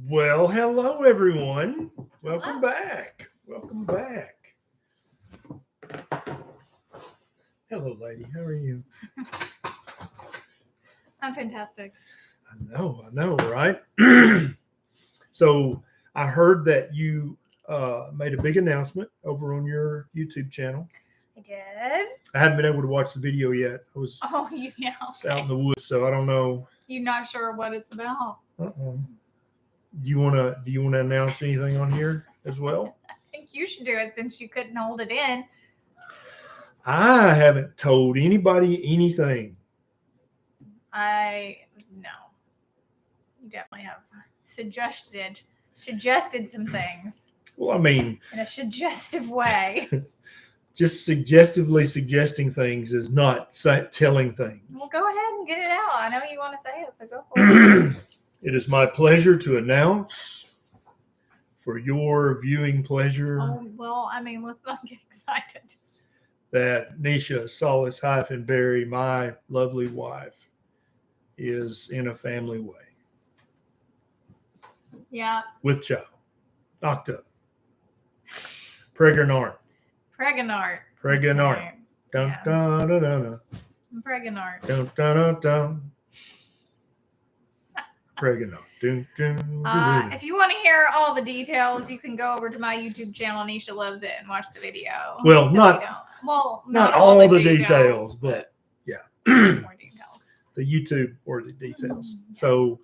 Well, hello everyone. Welcome Hello. back. Welcome back. Hello, lady. How are you? I'm fantastic. I know, right? So I heard that you made a big announcement over on your YouTube channel. I did. I haven't been able to watch the video yet. I was Oh, yeah. out in the woods, so I don't know. You're not sure what it's about. Uh-oh. Do you want to announce anything on here as well? I think you should do it since you couldn't hold it in. I haven't told anybody anything. No. You definitely have suggested some things Well, I mean, in a suggestive way. just suggestively suggesting things is not telling things. Well, go ahead and get it out. I know you want to say it, so go for it. It is my pleasure to announce, for your viewing pleasure, Oh, well, I mean, let's not get excited. that Neisha Solace-Berry, my lovely wife, is in a family way. Yeah. With child. Knocked up. Pregnant. Pregnant. Pregnant. Dun, Yeah. dun, dun, dun, dun. Pregnant. Dun, dun, dun, dun. Pregnant. Dun, dun, dun, dun. If you want to hear all the details, you can go over to my YouTube channel, Neisha Loves It, and watch the video. Well, So not- we don't- well, Not all the details, but more details. the YouTube or the details. Mm. So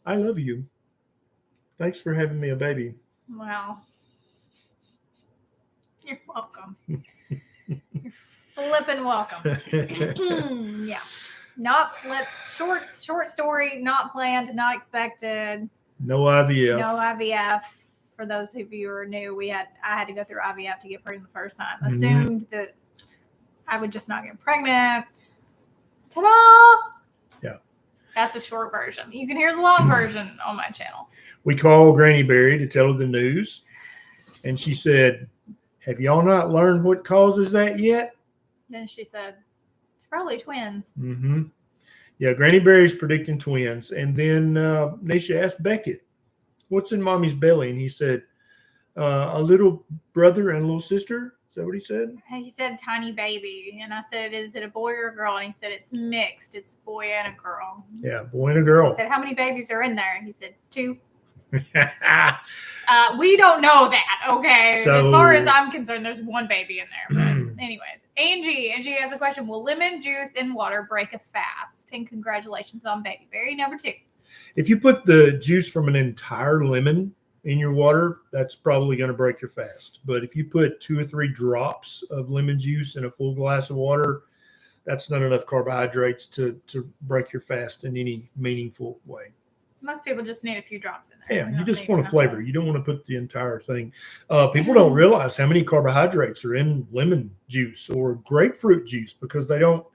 I love you. Thanks for having me a baby. Well, you're welcome. You're flipping welcome. Yeah. Not flip. Short story. Not planned. Not expected. No IVF. No IVF. For those of you who are new, I had to go through IVF to get pregnant the first time. Mhm. Assumed that I would just not get pregnant. Ta-da! Yeah. That's the short version. You can hear the long version on my channel. We called Granny Berry to tell her the news. And she said, have y'all not learned what causes that yet? Then she said, it's probably twins. Mm-hmm. Yeah, Granny Berry's predicting twins. And then Neisha asked Beckett, what's in mommy's belly? And he said, a little brother and a little sister. Is that what he said? He said tiny baby. And I said, is it a boy or a girl? And he said, it's mixed. It's a boy and a girl. Yeah, boy and a girl. I said, how many babies are in there? And he said, 2. We don't know that, okay? So- as far as I'm concerned, there's one baby in there. But anyways, Angie has a question. Will lemon juice and water break a fast? And congratulations on baby berry number 2. If you put the juice from an entire lemon in your water, that's probably going to break your fast. But if you put 2 or 3 drops of lemon juice in a full glass of water, that's not enough carbohydrates to break your fast in any meaningful way. Most people just need a few drops in there. Yeah, We you don't just need want a enough. flavor. You don't want to put the entire thing. People don't realize how many carbohydrates are in lemon juice or grapefruit juice because they don't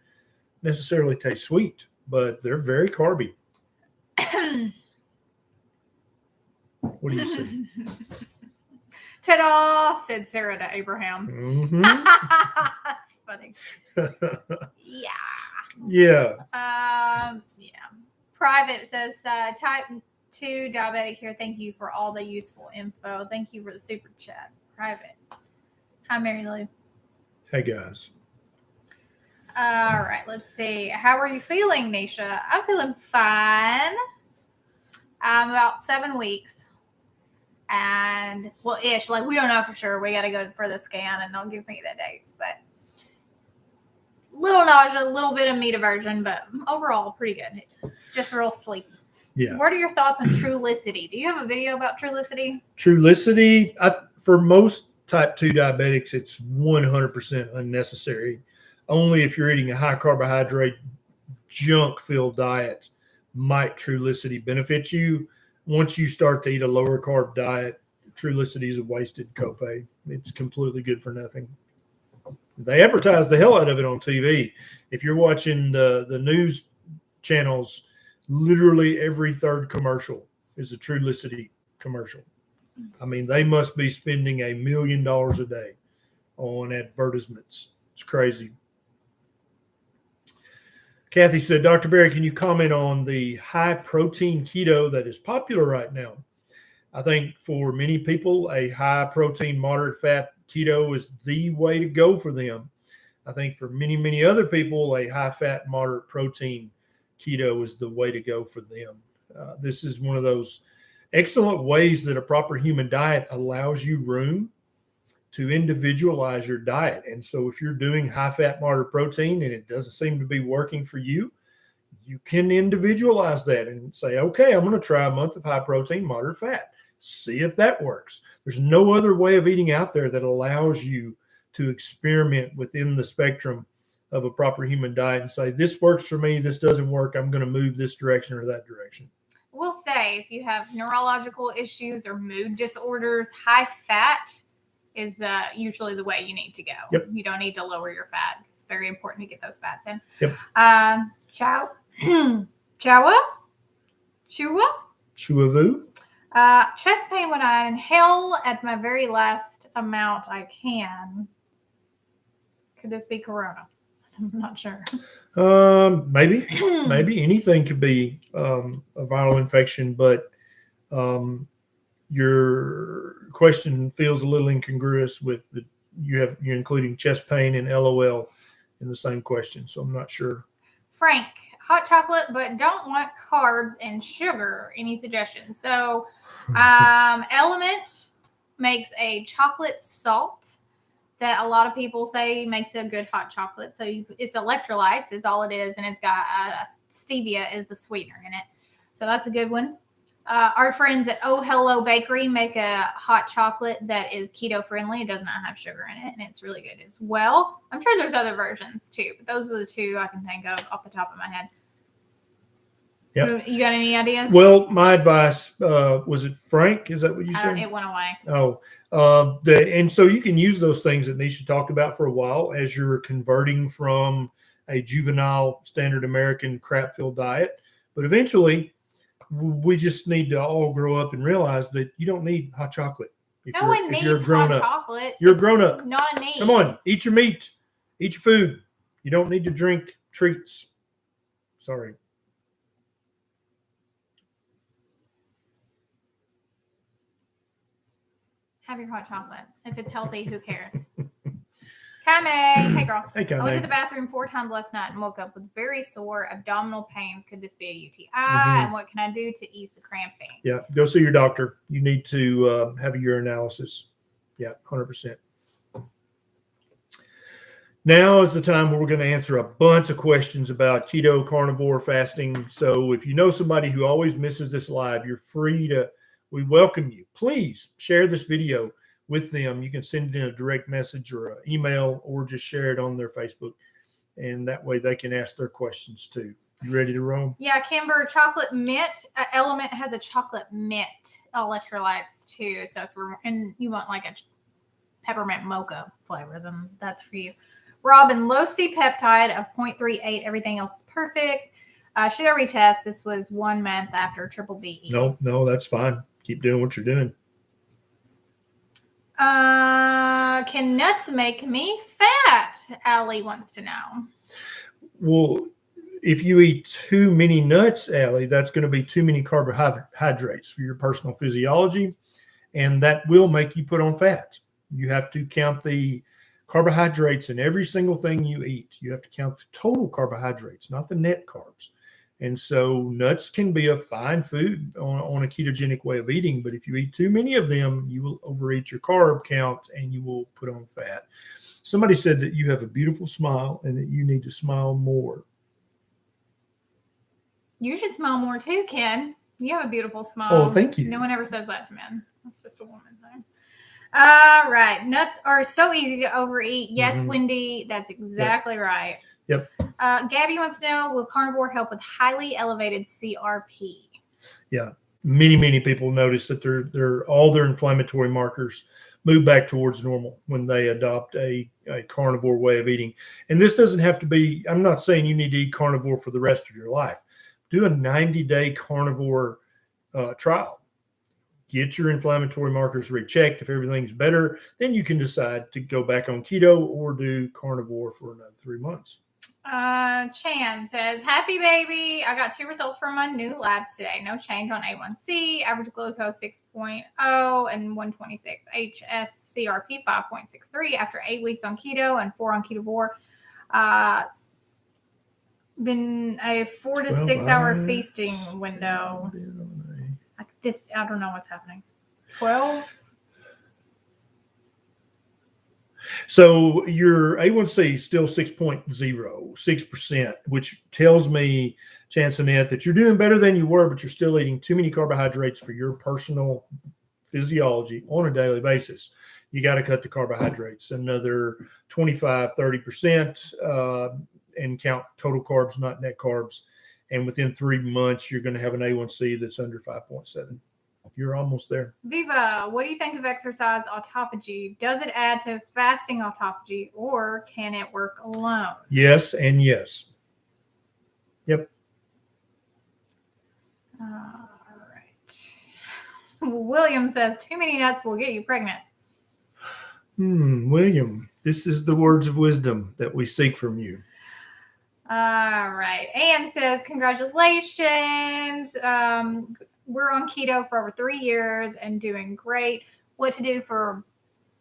necessarily taste sweet, but they're very carby. What do you see? Ta-da, said Sarah to Abraham. Mm-hmm. That's funny. Yeah. Yeah. Yeah. Private says, type 2 diabetic here. Thank you for all the useful info. Thank you for the super chat. Private. Hi, Mary Lou. Hey, guys. All right. Let's see. How are you feeling, Neisha? I'm feeling fine. I'm about 7 weeks. And, well, ish. Like, we don't know for sure. We got to go for the scan, and they'll give me the dates. But little nausea, a little bit of meat aversion, but overall, pretty good. Just real sleepy. Yeah. What are your thoughts on Trulicity? Do you have a video about Trulicity? Trulicity, for most type 2 diabetics, it's 100% unnecessary. Only if you're eating a high carbohydrate, junk-filled diet might Trulicity benefit you. Once you start to eat a lower carb diet, Trulicity is a wasted copay. It's completely good for nothing. They advertise the hell out of it on TV. If you're watching the news channels, literally every third commercial is a Trulicity commercial. I mean, they must be spending $1 million a day on advertisements. It's crazy. Kathy said, Dr. Berry, can you comment on the high protein keto that is popular right now? I think for many people, a high protein, moderate fat keto is the way to go for them. I think for many, many other people, a high fat, moderate protein keto is the way to go for them. This is one of those excellent ways that a proper human diet allows you room to individualize your diet. And so if you're doing high fat, moderate protein and it doesn't seem to be working for you, you can individualize that and say, okay, I'm going to try a month of high protein, moderate fat. See if that works. There's no other way of eating out there that allows you to experiment within the spectrum of a proper human diet and say, this works for me, this doesn't work, I'm going to move this direction or that direction. We'll say if you have neurological issues or mood disorders, high fat is usually the way you need to go. Yep. You don't need to lower your fat. It's very important to get those fats in. Yep. Chuavu. Chest pain when I inhale at my very last amount I can. Could this be corona? I'm not sure. Maybe anything could be a viral infection, but your question feels a little incongruous with you're including chest pain and LOL in the same question, so I'm not sure. Frank, hot chocolate, but don't want carbs and sugar. Any suggestions? So, Element makes a chocolate salt that a lot of people say makes a good hot chocolate. So it's electrolytes is all it is, and it's got stevia is the sweetener in it. So that's a good one. Our friends at Oh Hello Bakery make a hot chocolate that is keto friendly. It does not have sugar in it, and it's really good as well. I'm sure there's other versions too, but those are the two I can think of off the top of my head. Yep. You got any ideas? Well, my advice, was it Frank? Is that what you said? It went away. Oh, and so you can use those things that Neisha talked about for a while as you're converting from a juvenile standard American crap-filled diet. But eventually, we just need to all grow up and realize that you don't need hot chocolate. No one needs hot chocolate. You're a grown-up. Not a need. Come on, eat your meat. Eat your food. You don't need to drink treats. Sorry. Have your hot chocolate. If it's healthy, who cares? Kame. Hey, girl. Hey, Kame. I went to the bathroom 4 times last night and woke up with very sore abdominal pains. Could this be a UTI? And what can I do to ease the cramping? Yeah, go see your doctor. You need to have a urinalysis. Yeah, 100%. Now is the time where we're going to answer a bunch of questions about keto, carnivore, fasting. So if you know somebody who always misses this live, you're free to, we welcome you. Please share this video with them. You can send it in a direct message or an email or just share it on their Facebook. And that way they can ask their questions too. You ready to roll? Yeah, Kimber, chocolate mint. Element has a chocolate mint electrolytes too. So and you want like a peppermint mocha flavor, then that's for you. Robin, low C peptide of 0.38. Everything else is perfect. Should I retest? This was 1 month after triple BE. No, that's fine. Keep doing what you're doing. Can nuts make me fat? Allie wants to know. Well, if you eat too many nuts, Allie, that's going to be too many carbohydrates for your personal physiology, and that will make you put on fat. You have to count the carbohydrates in every single thing you eat. You have to count the total carbohydrates, not the net carbs. And so nuts can be a fine food on a ketogenic way of eating, but if you eat too many of them, you will overeat your carb count and you will put on fat. Somebody said that you have a beautiful smile and that you need to smile more. You should smile more too, Ken. You have a beautiful smile. Oh, thank you. No one ever says that to men. That's just a woman thing. All right. Nuts are so easy to overeat. Yes, Wendy, that's exactly right. Yep. Gabby wants to know, will carnivore help with highly elevated CRP? Yeah. Many people notice that all their inflammatory markers move back towards normal when they adopt a carnivore way of eating. And this doesn't have to be, I'm not saying you need to eat carnivore for the rest of your life. Do a 90-day carnivore trial. Get your inflammatory markers rechecked. If everything's better, then you can decide to go back on keto or do carnivore for another 3 months. Chan says, happy baby. I got 2 results from my new labs today. No change on A1C, average glucose 6.0 and 126 HSCRP 5.63 after 8 weeks on keto and 4 on Ketovore. Been a 4 to 6 hour feasting window. Like this, I don't know what's happening. 12. So your A1C is still 6.06%, which tells me, Chancenet, that you're doing better than you were, but you're still eating too many carbohydrates for your personal physiology on a daily basis. You got to cut the carbohydrates another 25, 30%, and count total carbs, not net carbs. And within 3 months, you're going to have an A1C that's under 5.7. You're almost there. Viva, what do you think of exercise autophagy? Does it add to fasting autophagy, or can it work alone? Yes and yes. Yep. All right. William says, too many nuts will get you pregnant. William, this is the words of wisdom that we seek from you. All right. Anne says, congratulations. We're on keto for over 3 years and doing great. What to do for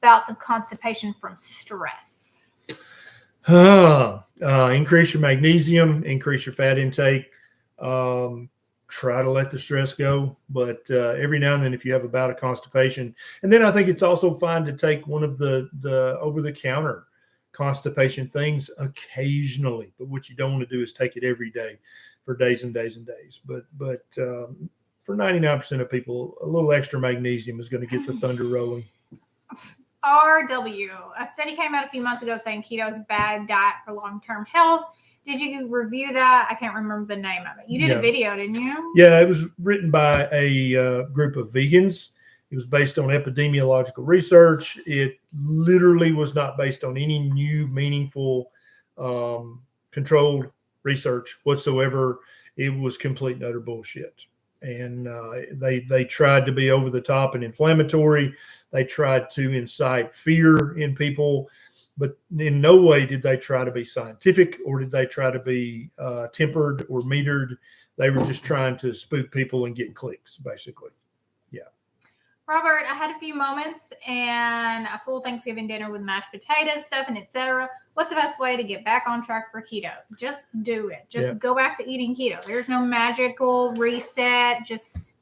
bouts of constipation from stress? Increase your magnesium, increase your fat intake. Try to let the stress go. But every now and then, if you have a bout of constipation, and then I think it's also fine to take one of the over-the-counter constipation things occasionally. But what you don't want to do is take it every day for days and days and days. But for 99% of people, a little extra magnesium is going to get the thunder rolling. RW. A study came out a few months ago saying keto is a bad diet for long-term health. Did you review that? I can't remember the name of it. You did a video, didn't you? Yeah, it was written by a group of vegans. It was based on epidemiological research. It literally was not based on any new, meaningful, controlled research whatsoever. It was complete and utter bullshit. And they tried to be over the top and inflammatory. They tried to incite fear in people, but in no way did they try to be scientific, or did they try to be tempered or metered. They were just trying to spook people and get clicks, basically. Yeah. Robert, I had a few moments and a full Thanksgiving dinner with mashed potatoes, stuffing, etc. What's the best way to get back on track for keto? Just do it. Just go back to eating keto. There's no magical reset. Just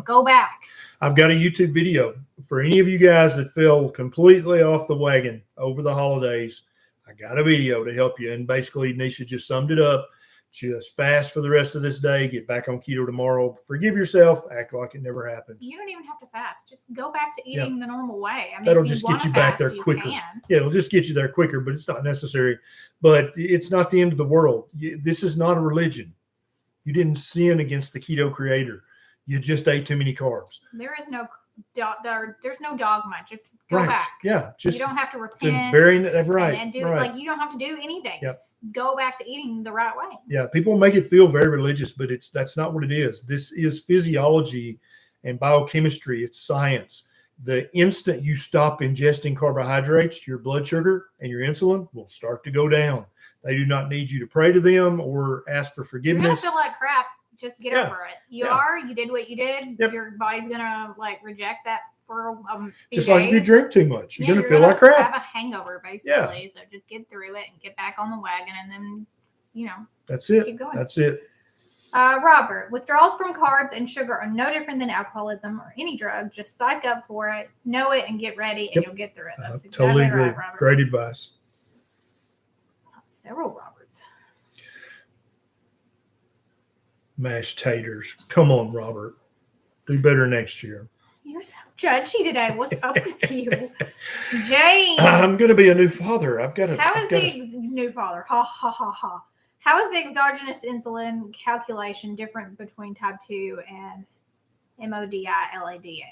go back. I've got a YouTube video for any of you guys that fell completely off the wagon over the holidays. I got a video to help you. And basically, Neisha just summed it up. Just fast for the rest of this day. Get back on keto tomorrow. Forgive yourself. Act like it never happened. You don't even have to fast. Just go back to eating the normal way. I mean, that'll just get you back there quicker. Yeah, it'll just get you there quicker, but it's not necessary. But it's not the end of the world. This is not a religion. You didn't sin against the keto creator. You just ate too many carbs. There's no dogma. Just go back. Yeah, you don't have to repent. And do like you don't have to do anything. Just go back to eating the right way. Yeah, people make it feel very religious, but that's not what it is. This is physiology and biochemistry. It's science. The instant you stop ingesting carbohydrates, your blood sugar and your insulin will start to go down. They do not need you to pray to them or ask for forgiveness. You're gonna feel like crap. Just get over it. You did what you did. Yep. Your body's gonna reject that for a few just days. Like if you drink too much, you're gonna feel like crap. Have a hangover basically. So just get through it and get back on the wagon, and then that's it. Keep going. That's it. Robert, withdrawals from carbs and sugar are no different than alcoholism or any drug. Just psych up for it, know it, and get ready, and you'll get through it. That's totally agree. Right, Robert. Great advice. Several Roberts. Mashed taters. Come on, Robert. Do better next year. You're so judgy today. What's up with you? Jane. I'm going to be a new father. How is the new father? Ha, ha, ha, ha. How is the exogenous insulin calculation different between type 2 and MODI-LADA?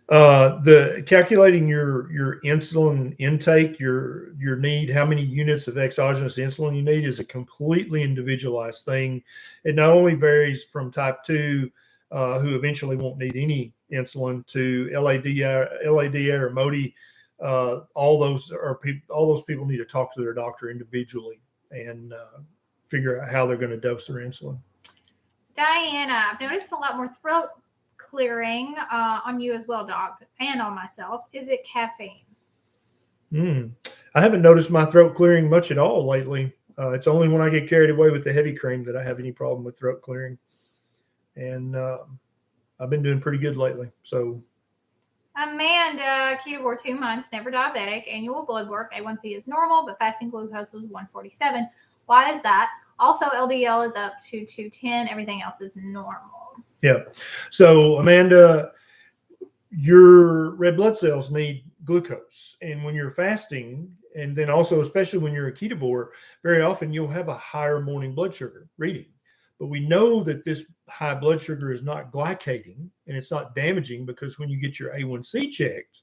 The calculating your insulin intake, your need, how many units of exogenous insulin you need, is a completely individualized thing. It not only varies from type 2, who eventually won't need any insulin, to LADA or MODI, all those people need to talk to their doctor individually and figure out how they're going to dose their insulin. Diana, I've noticed a lot more throat clearing on you as well, Doc, and on myself. Is it caffeine? I haven't noticed my throat clearing much at all lately. It's only when I get carried away with the heavy cream that I have any problem with throat clearing. And I've been doing pretty good lately. So, Amanda, Ketovore 2 months, never diabetic, annual blood work, A1c is normal, but fasting glucose was 147. Why is that? Also, LDL is up to 210. Everything else is normal. Yeah. So, Amanda, your red blood cells need glucose. And when you're fasting, and then also, especially when you're a ketovore, very often you'll have a higher morning blood sugar reading. But we know that this high blood sugar is not glycating and it's not damaging, because when you get your A1c checked,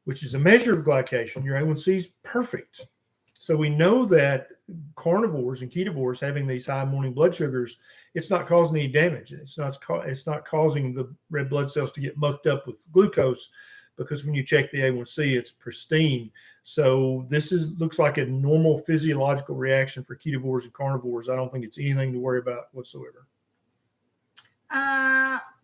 which is a measure of glycation, your A1c is perfect. So we know that carnivores and ketovores having these high morning blood sugars, it's not causing any damage. It's not causing the red blood cells to get mucked up with glucose, because when you check the A1c, it's pristine. So this looks like a normal physiological reaction for ketovores and carnivores. I don't think it's anything to worry about whatsoever.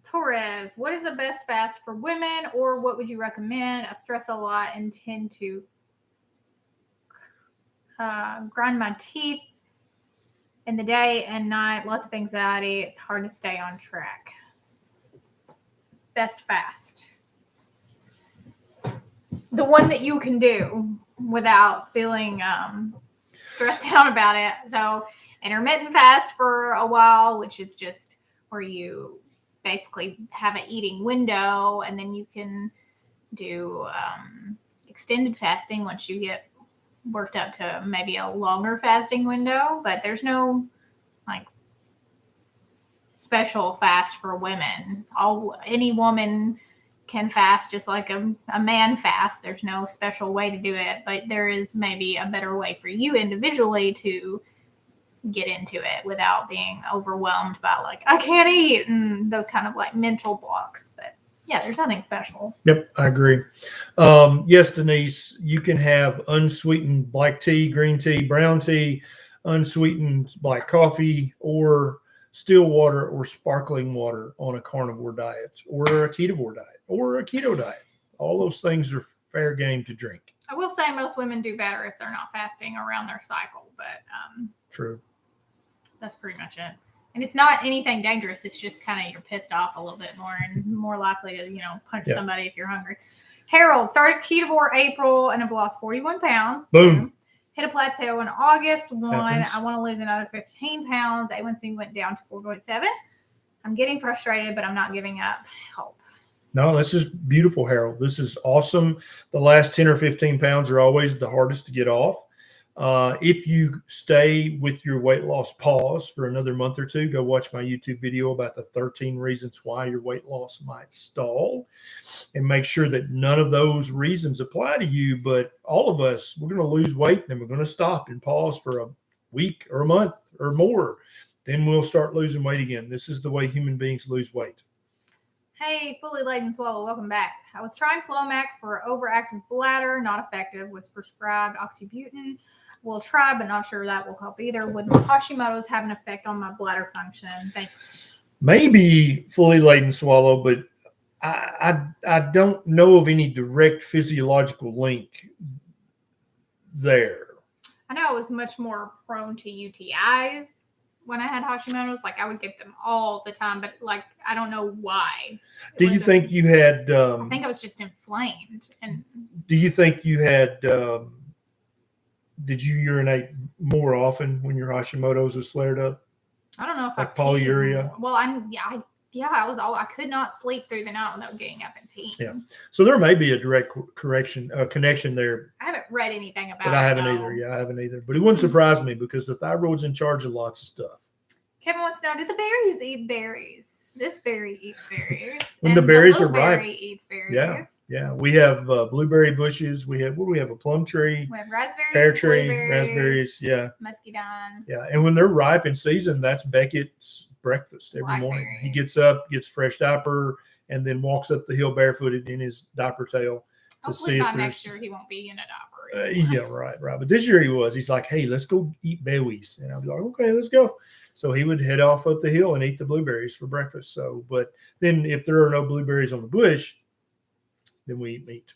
Torres, what is the best fast for women, or what would you recommend? I stress a lot and tend to grind my teeth in the day and night. Lots of anxiety. It's hard to stay on track. Best fast. The one that you can do without feeling stressed out about it. So intermittent fast for a while, which is just where you basically have an eating window, and then you can do extended fasting once you get worked up to maybe a longer fasting window. But there's no like special fast for women. Any woman can fast just like a man fast. There's no special way to do it, but there is maybe a better way for you individually to get into it without being overwhelmed by like, I can't eat, and those kind of like mental blocks. But yeah, there's nothing special. Yep, I agree. Yes, Denise, you can have unsweetened black tea, green tea, brown tea, unsweetened black coffee, or still water or sparkling water on a carnivore diet, or a ketovore diet, or a keto diet. All those things are fair game to drink. I will say most women do better if they're not fasting around their cycle, but true. That's pretty much it. And it's not anything dangerous. It's just kind of you're pissed off a little bit more and more likely to, punch somebody if you're hungry. Harold started Ketovore April and have lost 41 pounds. Boom. Hit a plateau in August 1. Happens. I want to lose another 15 pounds. A1c went down to 4.7. I'm getting frustrated, but I'm not giving up hope. No, this is beautiful, Harold. This is awesome. The last 10 or 15 pounds are always the hardest to get off. If you stay with your weight loss pause for another month or two, go watch my YouTube video about the 13 reasons why your weight loss might stall, and make sure that none of those reasons apply to you. But all of us, we're going to lose weight, and we're going to stop and pause for a week or a month or more. Then we'll start losing weight again. This is the way human beings lose weight. Hey, fully laden swallow, welcome back. I was trying Flomax for overactive bladder, not effective. Was prescribed oxybutynin. Will try, but not sure that will help either. Would my Hashimoto's have an effect on my bladder function? Thanks. Maybe fully laden swallow, but I don't know of any direct physiological link there. I know I was much more prone to UTIs when I had Hashimoto's. Like I would get them all the time, but like I don't know why. Do you think you had? I think I was just inflamed. And do you think you had? Did you urinate more often when your Hashimoto's was flared up? I don't know if like I polyuria. Well, I could not sleep through the night without getting up and peeing. Yeah. So there may be a direct connection there. I haven't read anything about it. But I haven't either. Yeah, I haven't either. But it wouldn't surprise me because the thyroid's in charge of lots of stuff. Kevin wants to know, do the berries eat berries? This berry eats berries. When the berries are ripe. Berry eats berries. Yeah. We have blueberry bushes. We have a plum tree. We have raspberries, pear tree, raspberries. Yeah. Muscadine. Yeah. And when they're ripe in season, that's Beckett's breakfast every morning. He gets up, gets fresh diaper, and then walks up the hill barefooted in his diaper tail to Hopefully see by if there's. next year he won't be in a diaper anymore. Yeah, right. But this year he was. He's like, hey, let's go eat berries. And I'd be like, okay, let's go. So he would head off up the hill and eat the blueberries for breakfast. So, but then if there are no blueberries on the bush, then we eat meat.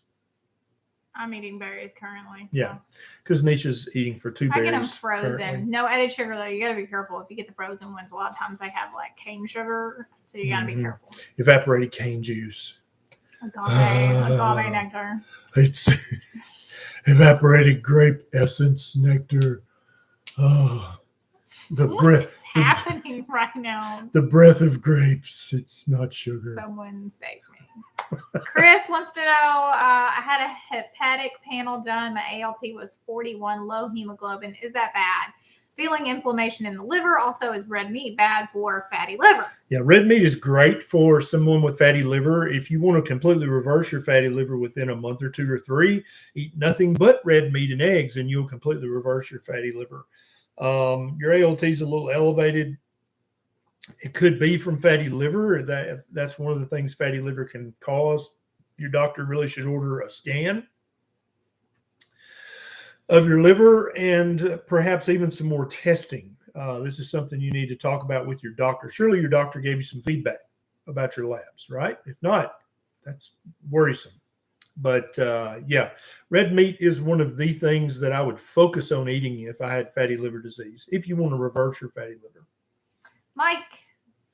I'm eating berries currently. Yeah, because Neisha's eating for 2 berries. I get them frozen. Currently. No added sugar though. You gotta be careful if you get the frozen ones. A lot of times they have like cane sugar, so you gotta be careful. Evaporated cane juice. Agave nectar. It's evaporated grape essence nectar. Oh, the breath. What's happening right now? The breath of grapes. It's not sugar. Someone save me. Chris wants to know, I had a hepatic panel done. My ALT was 41, low hemoglobin. Is that bad? Feeling inflammation in the liver. Also, is red meat bad for fatty liver? Yeah, red meat is great for someone with fatty liver. If you want to completely reverse your fatty liver within a month or 2 or 3, eat nothing but red meat and eggs, and you'll completely reverse your fatty liver. Your ALT is a little elevated. It could be from fatty liver. That's one of the things fatty liver can cause. Your doctor really should order a scan of your liver and perhaps even some more testing. This is something you need to talk about with your doctor. Surely your doctor gave you some feedback about your labs, right? If not, that's worrisome. But yeah, red meat is one of the things that I would focus on eating if I had fatty liver disease, if you want to reverse your fatty liver. Mike,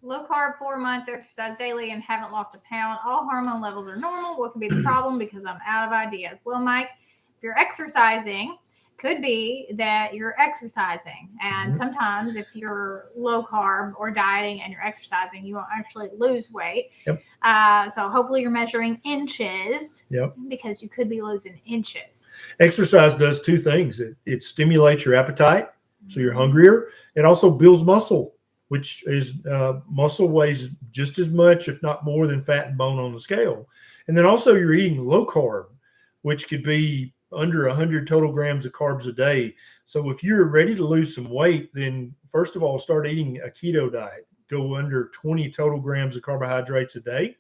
low carb, 4 months, exercise daily, and haven't lost a pound. All hormone levels are normal. What could be the problem? Because I'm out of ideas. Well, Mike, if you're exercising, could be that you're exercising. And sometimes if you're low carb or dieting and you're exercising, you won't actually lose weight. Yep. So hopefully you're measuring inches. Yep. Because you could be losing inches. Exercise does 2 things. It stimulates your appetite, so you're hungrier. It also builds muscle, which is muscle weighs just as much, if not more, than fat and bone on the scale. And then also you're eating low carb, which could be under 100 total grams of carbs a day. So if you're ready to lose some weight, then first of all, start eating a keto diet. Go under 20 total grams of carbohydrates a day.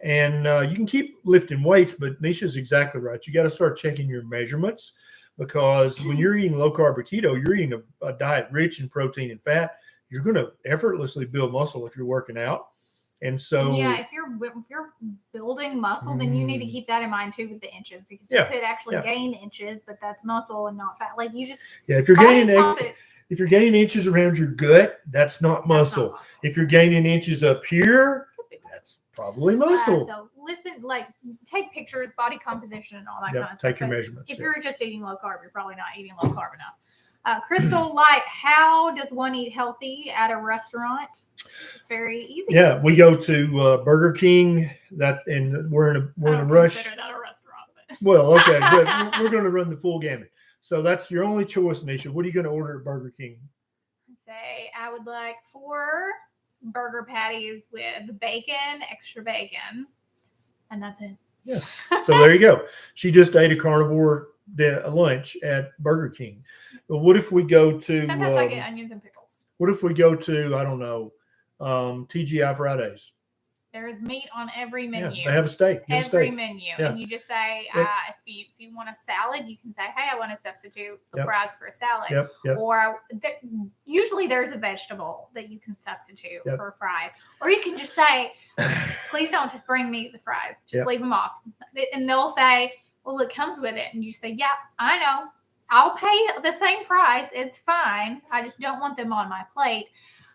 And you can keep lifting weights, but Neisha's exactly right. You got to start checking your measurements, because when you're eating low carb or keto, you're eating a diet rich in protein and fat. You're going to effortlessly build muscle if you're working out. And so, yeah, if you're building muscle, then you need to keep that in mind too with the inches, because you could actually gain inches, but that's muscle and not fat. Like you just if you're gaining inches around your gut, that's not muscle. If you're gaining inches up here, that's probably muscle. So listen, like take pictures, body composition, and all that kind of stuff. Take your measurements. If you're just eating low carb, you're probably not eating low carb enough. Crystal Light, how does one eat healthy at a restaurant? It's very easy. Yeah, we go to Burger King. And we're in a rush. Consider that a restaurant. But. Well, okay, but we're going to run the full gamut. So that's your only choice, Neisha. What are you going to order at Burger King? Say I would like 4 burger patties with bacon, extra bacon, and that's it. Yeah. So there you go. She just ate a carnivore lunch at Burger King. But what if we go to? Sometimes I get onions and pickles. What if we go to, I don't know, TGI Fridays? There is meat on every menu. Yeah, they have a steak. Every menu. Yeah. And you just say, if you want a salad, you can say, hey, I want to substitute the fries for a salad. Or usually there's a vegetable that you can substitute for fries. Or you can just say, please don't bring me the fries. Just leave them off. And they'll say, well, it comes with it. And you say, yeah, I know. I'll pay the same price. It's fine. I just don't want them on my plate.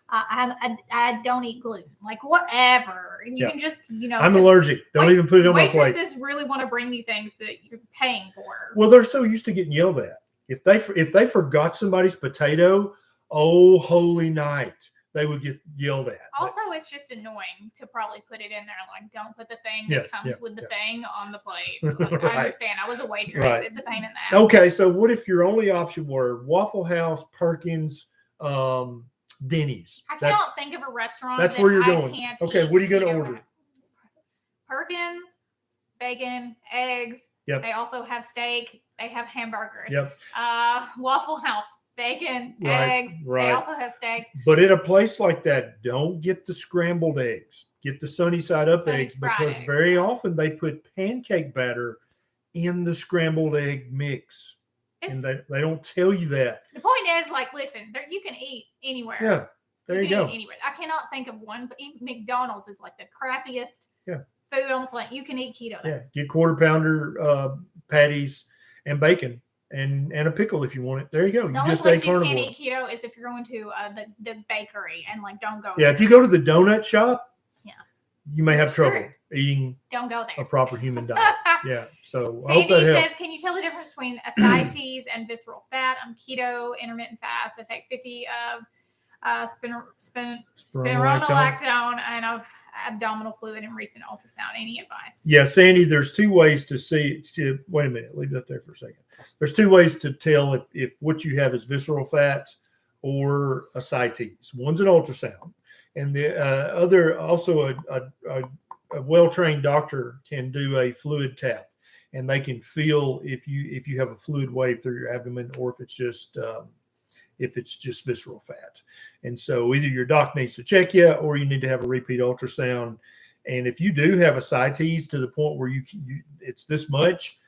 I don't eat gluten. Like whatever. And you can just, I'm allergic. Don't even put it on my plate. Waitresses really want to bring you things that you're paying for. Well, they're so used to getting yelled at. If they forgot somebody's potato, oh holy night, they would get yelled at. Also, it's just annoying to probably put it in there. Like, don't put the thing that comes with the thing on the plate. Like, I understand. I was a waitress. Right. It's a pain in the ass. Okay, so what if your only option were Waffle House, Perkins, Denny's? I cannot think of a restaurant. That's where you're going. Okay, what are you going to order? Perkins, bacon, eggs. Yep. They also have steak. They have hamburgers. Yep. Waffle House. Bacon, eggs. They also have steak. But in a place like that, don't get the scrambled eggs. Get the sunny side up eggs, because very often they put pancake batter in the scrambled egg mix. And they don't tell you that. The point is, like, listen, you can eat anywhere. Yeah, there you go. Eat anywhere. I cannot think of one, but even McDonald's is like the crappiest food on the planet. You can eat keto there. Yeah, get quarter pounder patties and bacon and a pickle if you want it. There you go. The only place you can't eat keto is if you're going to the bakery and like don't go. Yeah, if you go to the donut shop, you may have trouble eating. Don't go there. A proper human diet. Yeah. So Sandy I hope that helps. says, can you tell the difference between ascites and visceral fat? I'm keto, intermittent fast. I take 50 of spironolactone and of abdominal fluid and recent ultrasound. Any advice? Yeah, Sandy, there's two ways to see. Wait a minute. Leave that there for a second. There's two ways to tell if what you have is visceral fat or ascites. One's an ultrasound. And the other, also a well-trained doctor can do a fluid tap, and they can feel if you have a fluid wave through your abdomen or if it's just visceral fat. And so either your doc needs to check you or you need to have a repeat ultrasound. And if you do have ascites to the point where it's this much,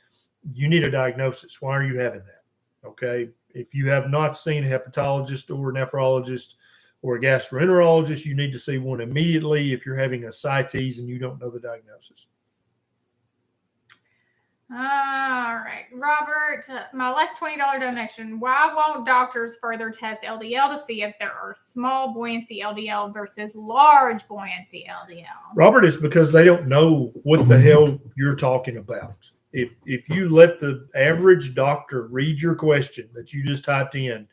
you need a diagnosis. Why are you having that? Okay. If you have not seen a hepatologist or nephrologist or a gastroenterologist, you need to see one immediately if you're having ascites and you don't know the diagnosis. All right. Robert, my last $20 donation. Why won't doctors further test LDL to see if there are small buoyancy LDL versus large buoyancy LDL? Robert, it's because they don't know what the hell you're talking about. If you let the average doctor read your question that you just typed in,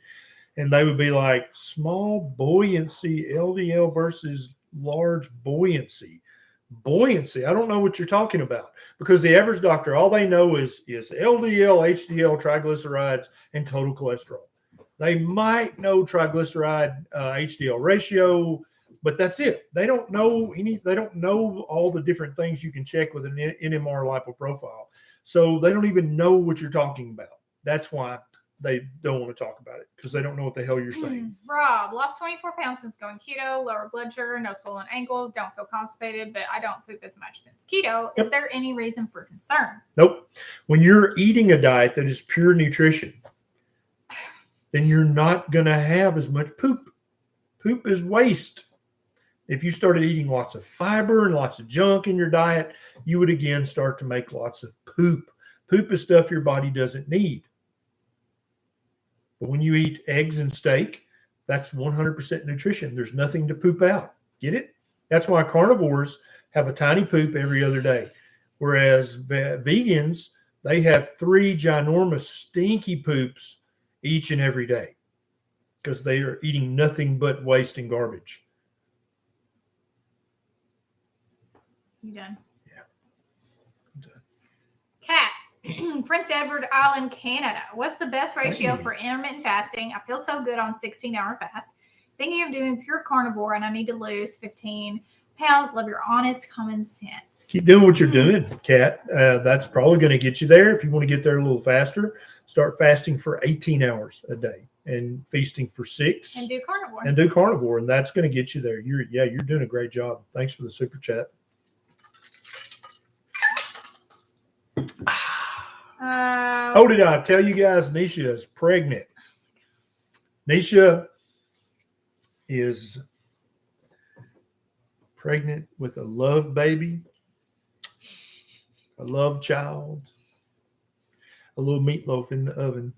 and they would be like, small buoyancy LDL versus large buoyancy. Buoyancy, I don't know what you're talking about. Because the average doctor, all they know is LDL, HDL, triglycerides, and total cholesterol. They might know triglyceride HDL ratio, but that's it. They don't know they don't know all the different things you can check with an NMR lipoprofile. So they don't even know what you're talking about. That's why they don't want to talk about it, because they don't know what the hell you're saying. Rob, lost 24 pounds since going keto, lower blood sugar, no swollen ankles, don't feel constipated, but I don't poop as much since keto. Is there any reason for concern? Nope. When you're eating a diet that is pure nutrition, then you're not going to have as much poop. Poop is waste. If you started eating lots of fiber and lots of junk in your diet, you would again start to make lots of poop. Poop is stuff your body doesn't need. But when you eat eggs and steak, that's 100% nutrition. There's nothing to poop out. Get it? That's why carnivores have a tiny poop every other day. Whereas vegans, they have 3 ginormous stinky poops each and every day because they are eating nothing but waste and garbage. You done? Yeah. I'm done. Kat. Prince Edward Island, Canada. What's the best ratio for intermittent fasting? I feel so good on 16-hour fast. Thinking of doing pure carnivore, and I need to lose 15 pounds. Love your honest common sense. Keep doing what you're doing, Kat. That's probably going to get you there. If you want to get there a little faster, start fasting for 18 hours a day and feasting for 6. And do carnivore. And that's going to get you there. You're doing a great job. Thanks for the super chat. Did I tell you guys Neisha is pregnant? Neisha is pregnant with a love baby, a love child, a little meatloaf in the oven.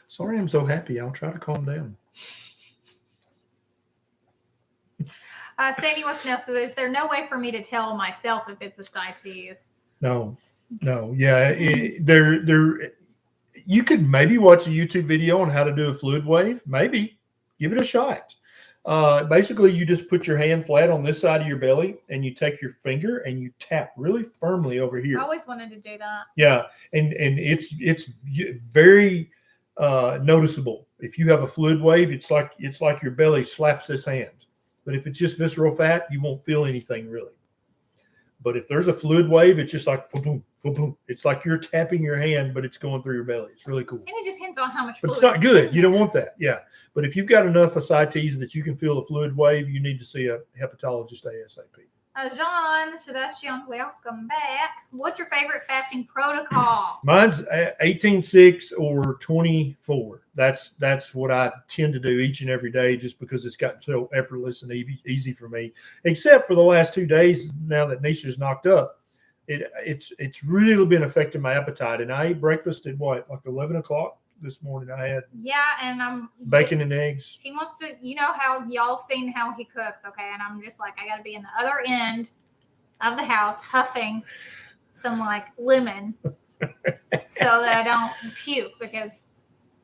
Sorry, I'm so happy. I'll try to calm down. Sandy wants to know, so is there no way for me to tell myself if it's ascites? No. Yeah, you could maybe watch a YouTube video on how to do a fluid wave. Maybe give it a shot. Basically, you just put your hand flat on this side of your belly, and you take your finger and you tap really firmly over here. I always wanted to do that. Yeah, and it's very noticeable. If you have a fluid wave, it's like your belly slaps this hand. But if it's just visceral fat, you won't feel anything really. But if there's a fluid wave, it's just like boom, boom, boom, boom. It's like you're tapping your hand, but it's going through your belly. It's really cool. And it depends on how much fluid. But it's not good. You don't want that. Yeah. But if you've got enough ascites that you can feel a fluid wave, you need to see a hepatologist ASAP. John, Sebastian, welcome back. What's your favorite fasting protocol? Mine's 18-6 or 24. That's what I tend to do each and every day, just because it's gotten so effortless and easy for me. Except for the last 2 days, now that Neisha's knocked up, it's really been affecting my appetite. And I ate breakfast at like 11 o'clock this morning. I had and I'm bacon and eggs. He wants to, how y'all have seen how he cooks, okay? And I'm just like, I got to be in the other end of the house huffing some like lemon so that I don't puke, because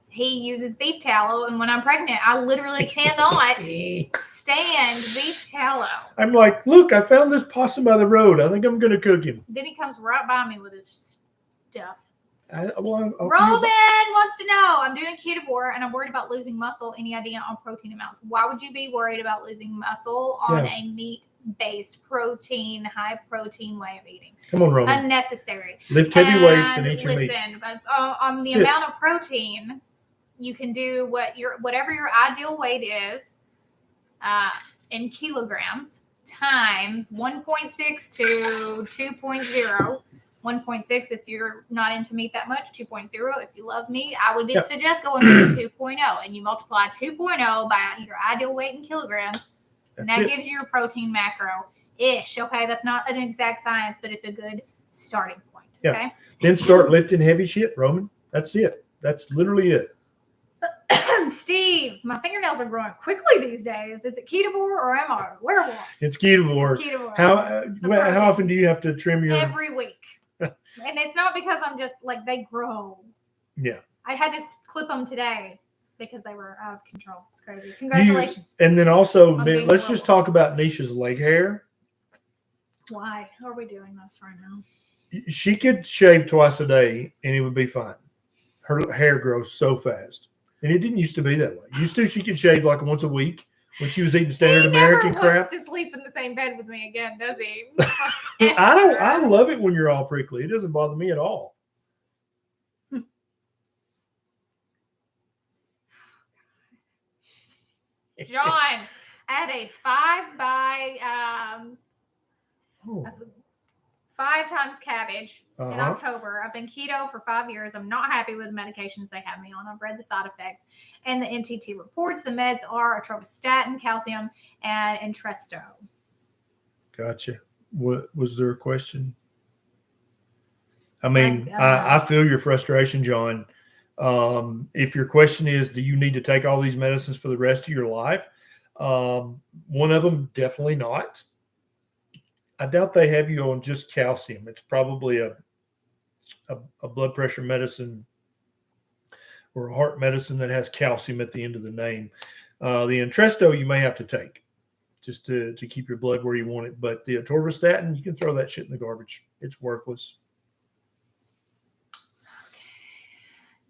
he uses beef tallow, and when I'm pregnant, I literally cannot stand beef tallow. I'm like, look, I found this possum by the road. I think I'm going to cook him. Then he comes right by me with his stuff. Roman wants to know, I'm doing Ketovore and I'm worried about losing muscle. Any idea on protein amounts? Why would you be worried about losing muscle on a meat-based protein, high protein way of eating? Come on, Roman. Unnecessary. Lift heavy weights and eat your meat. Listen, on the amount of protein, you can do whatever your ideal weight is in kilograms times 1.6 to 2.0. 1.6 if you're not into meat that much, 2.0 if you love meat. I would suggest going to the 2.0, and you multiply 2.0 by your ideal weight in kilograms, and that gives you your protein macro-ish. Okay, that's not an exact science, but it's a good starting point. Okay. Yeah. Then start lifting heavy shit, Roman. That's it. That's literally it. Steve, my fingernails are growing quickly these days. Is it Ketovore or am I a werewolf? It's Ketovore. How often do you have to trim your? Every week. And it's not because I'm just like, they grow. Yeah. I had to clip them today because they were out of control. It's crazy. Congratulations. And then also, let's just talk about Neisha's leg hair. Why are we doing this right now? She could shave twice a day and it would be fine. Her hair grows so fast. And it didn't used to be that way. Used to, she could shave like once a week when she was eating standard American crap. He never wants to sleep in the same bed with me again, does he? I love it when you're all prickly. It doesn't bother me at all. John, I had a 5 times cabbage in October. I've been keto for 5 years. I'm not happy with the medications they have me on. I've read the side effects and the NTT reports. The meds are atorvastatin, calcium, and Entresto. Gotcha. What was there a question? I mean, I feel your frustration, John. If your question is, do you need to take all these medicines for the rest of your life? One of them, definitely not. I doubt they have you on just calcium. It's probably a blood pressure medicine or a heart medicine that has calcium at the end of the name. The Entresto you may have to take just to keep your blood where you want it. But the atorvastatin, you can throw that shit in the garbage. It's worthless.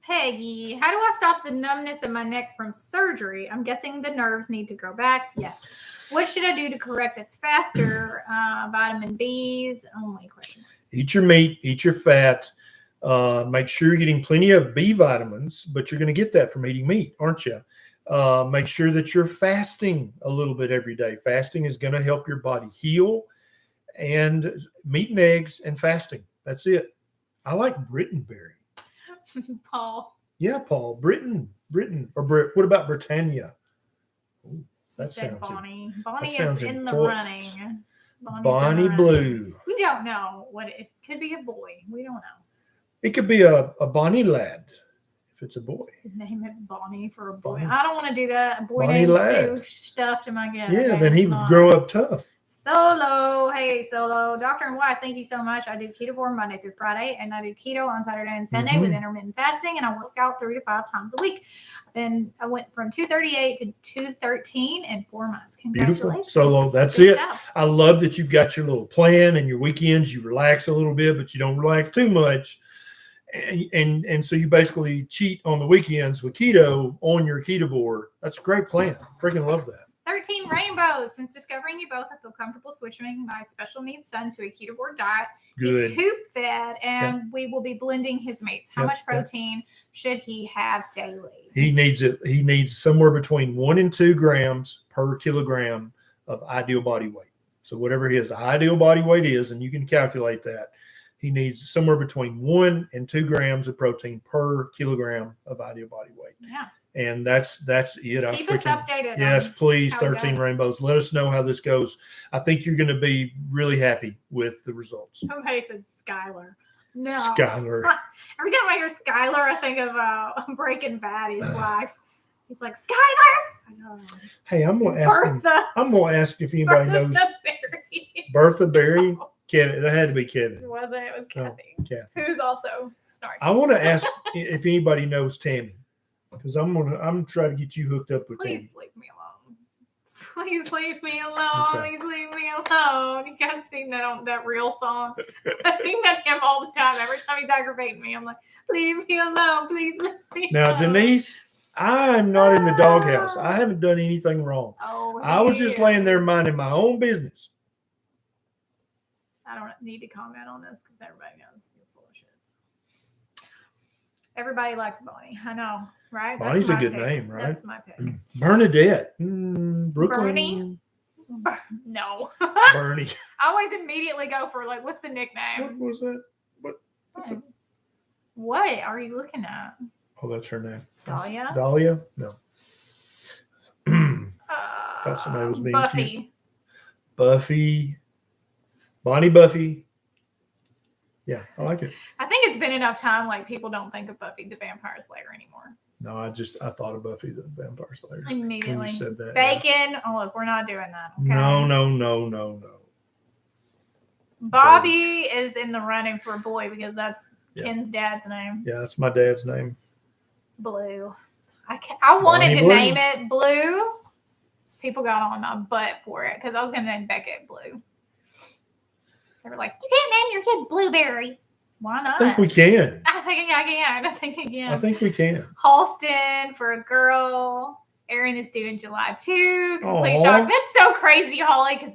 Peggy, how do I stop the numbness in my neck from surgery? I'm guessing the nerves need to grow back. Yes. What should I do to correct this faster? Vitamin B's only question. Eat your meat, eat your fat. Make sure you're getting plenty of B vitamins, but you're going to get that from eating meat, aren't you? Make sure that you're fasting a little bit every day. Fasting is going to help your body heal, and meat and eggs and fasting. That's it. I like Brittonberry. Paul. Yeah, Paul. Britain. Or what about Britannia? Ooh, that sounds Bonnie. Bonnie is in important. the running. Bonnie Blue. We don't know what it could be. A boy. We don't know. It could be a Bonnie lad if it's a boy. Name it Bonnie for a boy. Bonnie. I don't want to do that. A boy Bonnie named lad. Sue stuffed in my gut. Yeah, Okay, then he would grow up tough. Solo. Hey, Solo. Doctor and wife, thank you so much. I do Ketovore Monday through Friday, and I do keto on Saturday and Sunday with intermittent fasting, and I work out 3 to 5 times a week. Then I went from 238 to 213 in 4 months. Congratulations. Beautiful. Solo. That's Good it. job. I love that you've got your little plan, and your weekends you relax a little bit, but you don't relax too much. And so you basically cheat on the weekends with keto on your Ketovore. That's a great plan. Freaking love that. 13 rainbows. Since discovering you both, I feel comfortable switching my special needs son to a Ketovore diet. Good. He's tube fed, and we will be blending his meats. How much protein should he have daily? He needs it. He needs somewhere between 1 and 2 grams per kilogram of ideal body weight. So whatever his ideal body weight is, and you can calculate that, he needs somewhere between 1 and 2 grams of protein per kilogram of ideal body weight. Yeah. And that's it. Keep us updated. Yes, please. 13 does. Rainbows. Let us know how this goes. I think you're going to be really happy with the results. Somebody said Skylar. No. Skylar. Every time I hear Skylar, I think of Breaking Bad, his wife. He's like, Skylar. I know. Hey, I'm going to ask him. I'm going to ask if anybody knows Bertha Berry. Kevin. That had to be Kevin. It wasn't. It was Kathy. Oh, Kathy. Who's also snarky. I want to ask if anybody knows Tammy. Because I'm trying to get you hooked up with Tammy. Please leave me alone. Please leave me alone. Okay. Please leave me alone. You guys sing that real song? I sing that to him all the time. Every time he's aggravating me, I'm like, leave me alone. Please leave me alone. Now, Denise, I'm not in the doghouse. I haven't done anything wrong. Oh, I was just laying there minding my own business. I don't need to comment on this because everybody knows you're full of shit. Everybody likes Bonnie. I know, right? Bonnie's a good name, right? That's my pick. Bernadette. Brooklyn. Bernie? No. Bernie. I always immediately go for, like, what's the nickname? What was that? What are you looking at? Oh, that's her name. Dahlia? Dahlia? No. Thought somebody was being Buffy. Cute. Buffy. Bonnie Buffy. Yeah, I like it. I think it's been enough time, like, people don't think of Buffy the Vampire Slayer anymore. No, I thought of Buffy the Vampire Slayer. Immediately. When you said that, Bacon. Yeah. Oh, look, we're not doing that. Okay? No. Bobby is in the running for a boy because that's Ken's dad's name. Yeah, that's my dad's name. Blue. I wanted to name it Blue. People got on my butt for it because I was going to name Beckett Blue. They were like, you can't name your kid Blueberry. Why not? I think we can. I think I can. I think we can. Halston for a girl. Erin is due in July 2. Complete Aww. shock. That's so crazy, Holly, because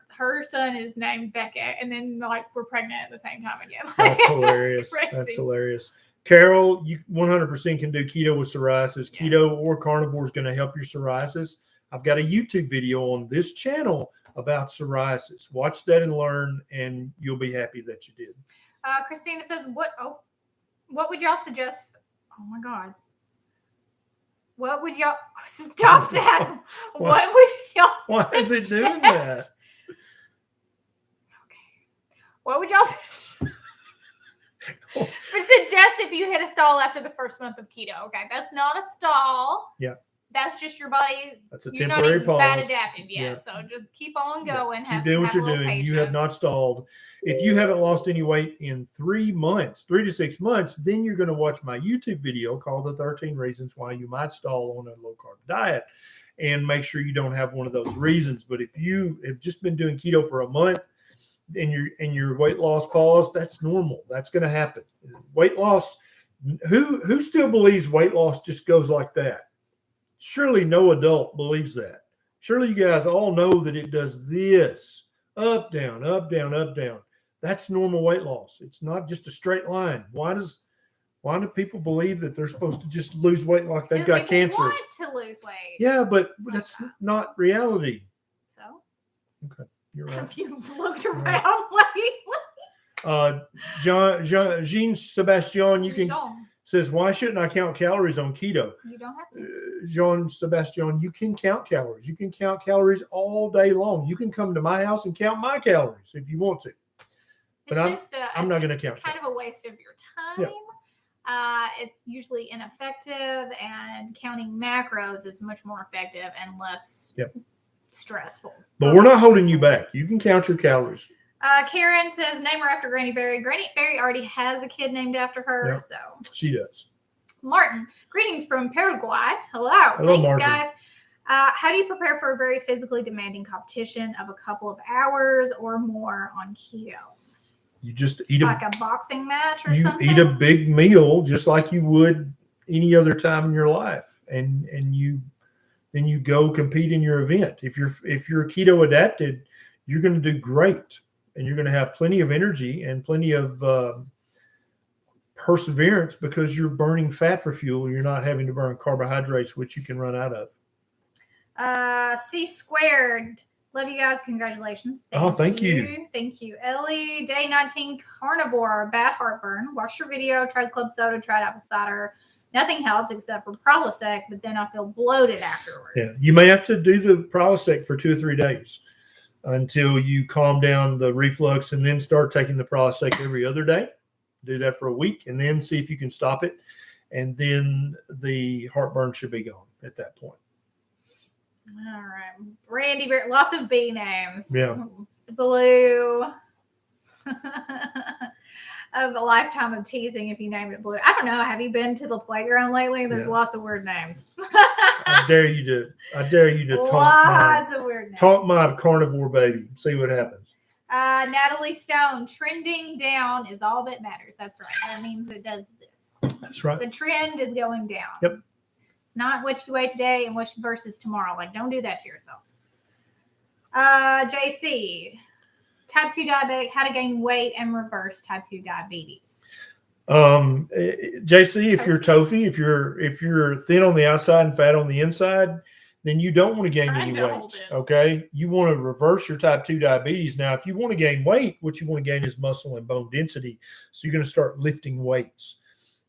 her son is named Beckett, and then, like, we're pregnant at the same time again. That's hilarious. That's hilarious. Carol, you 100% can do keto with psoriasis. Yes. Keto or carnivore is going to help your psoriasis. I've got a YouTube video on this channel about psoriasis. Watch that and learn, and you'll be happy that you did. Christina says, what would y'all suggest? Oh, my God. What would y'all stop that? What would y'all Why is it doing that? Okay. What would y'all suggest if you hit a stall after the first month of keto? Okay, that's not a stall. Yeah. That's just your body. That's a you're temporary not even pause. Fat adapted yet, so just keep on going. Keep doing what you're doing. Patience. You have not stalled. If you haven't lost any weight in 3 to 6 months, then you're going to watch my YouTube video called The 13 Reasons Why You Might Stall on a Low-Carb Diet, and make sure you don't have one of those reasons. But if you have just been doing keto for a month and your weight loss paused, that's normal. That's going to happen. Weight loss. Who still believes weight loss just goes like that? Surely no adult believes that. Surely you guys all know that it does this. Up, down, up, down, up, down. That's normal weight loss. It's not just a straight line. Why do people believe that they're supposed to just lose weight like they've got cancer? Want to lose weight. Yeah, but that's not reality. So? Okay, you're right. Have you looked around lately? Jean Sebastian, says, why shouldn't I count calories on keto? You don't have to. Jean Sebastian, you can count calories. You can count calories all day long. You can come to my house and count my calories if you want to. But I'm not going to count. Kind of a waste of your time. Yeah. It's usually ineffective, and counting macros is much more effective and less stressful. But we're not holding you back. You can count your calories. Karen says, name her after Granny Berry. Granny Berry already has a kid named after her, so. She does. Martin, greetings from Paraguay. Hello. Hello, thanks, Martin. Guys. How do you prepare for a very physically demanding competition of a couple of hours or more on keto? You just eat like a boxing match or something? You eat a big meal just like you would any other time in your life, and then you go compete in your event. If you're keto adapted, you're going to do great. And you're going to have plenty of energy and plenty of perseverance because you're burning fat for fuel. You're not having to burn carbohydrates, which you can run out of. C Squared Love you guys. Congratulations. Thank you. Thank you. Ellie, day 19, Carnivore Bad Heartburn. Watched your video, tried club soda, tried apple cider. Nothing helps except for Prilosec, but then I feel bloated afterwards. Yeah, you may have to do the Prilosec for 2 or 3 days until you calm down the reflux, and then start taking the Prilosec every other day. Do that for a week, and then see if you can stop it, and then the heartburn should be gone at that point. All right. Randy, lots of B names. Yeah. Blue. Of a lifetime of teasing if you named it Blue. I don't know. Have you been to the playground lately? There's lots of weird names. I dare you to talk my carnivore baby. See what happens. Natalie Stone, trending down is all that matters. That's right. That means it does this. That's right. The trend is going down. Yep. It's not which way today and which versus tomorrow. Like, don't do that to yourself. JC, type 2 diabetic, how to gain weight and reverse type 2 diabetes. JC, if you're TOFI, if you're thin on the outside and fat on the inside, then you don't want to gain any weight. Okay. You want to reverse your type 2 diabetes. Now, if you want to gain weight, what you want to gain is muscle and bone density. So you're going to start lifting weights.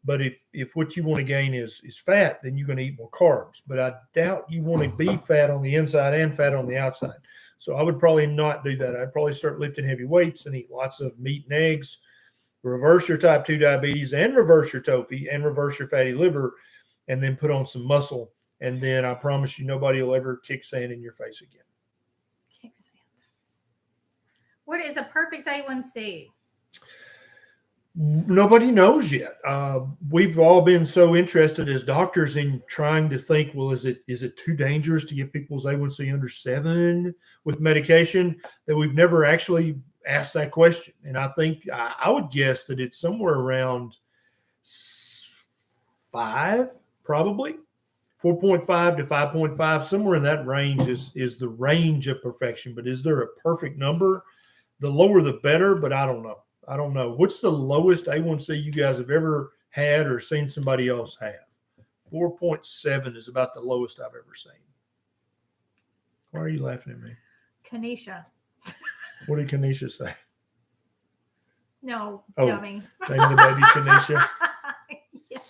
But if what you want to gain is fat, then you're going to eat more carbs. But I doubt you want to be fat on the inside and fat on the outside. So I would probably not do that. I'd probably start lifting heavy weights and eat lots of meat and eggs, reverse your type 2 diabetes and reverse your TOFI and reverse your fatty liver, and then put on some muscle. And then I promise you, nobody will ever kick sand in your face again. Kick sand. What is a perfect A1c? Nobody knows yet. We've all been so interested as doctors in trying to think, well, is it too dangerous to get people's A1c under 7 with medication, that we've never actually asked that question. And I think I would guess that it's somewhere around 5, probably 4.5 to 5.5, somewhere in that range is the range of perfection. But is there a perfect number? The lower the better, but I don't know. What's the lowest A1c you guys have ever had or seen somebody else have? 4.7 is about the lowest I've ever seen. Why are you laughing at me? Kanisha. What did Kanisha say? No, dummy. Name the baby Kanisha. Yeah.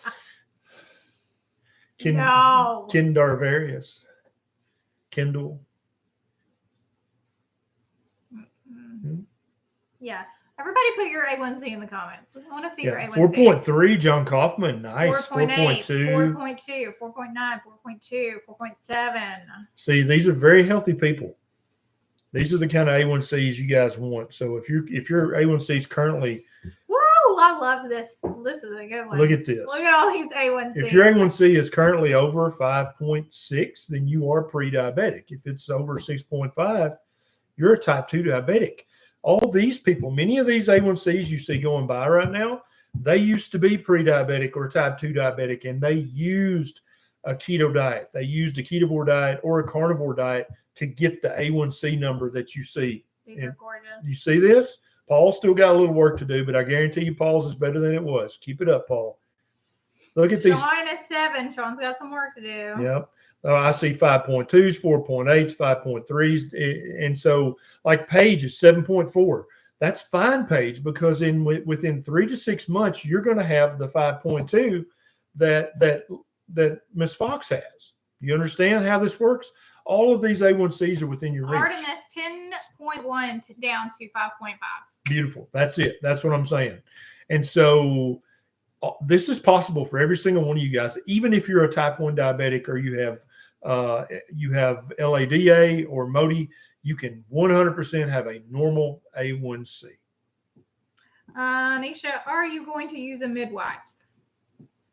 No. Kindarvarius. Kindle. Mm-hmm. Yeah. Everybody put your A1c in the comments. I want to see your A1c. 4.3, John Kaufman. Nice. 4.8, 4.2, 4.9, 4.2, 4.7. See, these are very healthy people. These are the kind of A1Cs you guys want. So if your A1C is currently... Woo! I love this. This is a good one. Look at this. Look at all these A1Cs. If your A1C is currently over 5.6, then you are pre-diabetic. If it's over 6.5, you're a type 2 diabetic. All these people, many of these A1Cs you see going by right now, they used to be pre-diabetic or type 2 diabetic, and they used a keto diet. They used a Ketovore diet or a carnivore diet to get the A1C number that you see. These are gorgeous. You see this? Paul's still got a little work to do, but I guarantee you Paul's is better than it was. Keep it up, Paul. Look at these. Sean is 7. Sean's got some work to do. Yep. I see 5.2s, 4.8s, 5.3s. And so like Paige is 7.4. That's fine, Paige, because within 3 to 6 months, you're going to have the 5.2 that Miss Fox has. You understand how this works? All of these A1Cs are within your reach. Artemis 10.1 down to 5.5. Beautiful. That's it. That's what I'm saying. And so this is possible for every single one of you guys, even if you're a type 1 diabetic or you have LADA or MODI, you can 100% have a normal A1C. Neisha, are you going to use a midwife?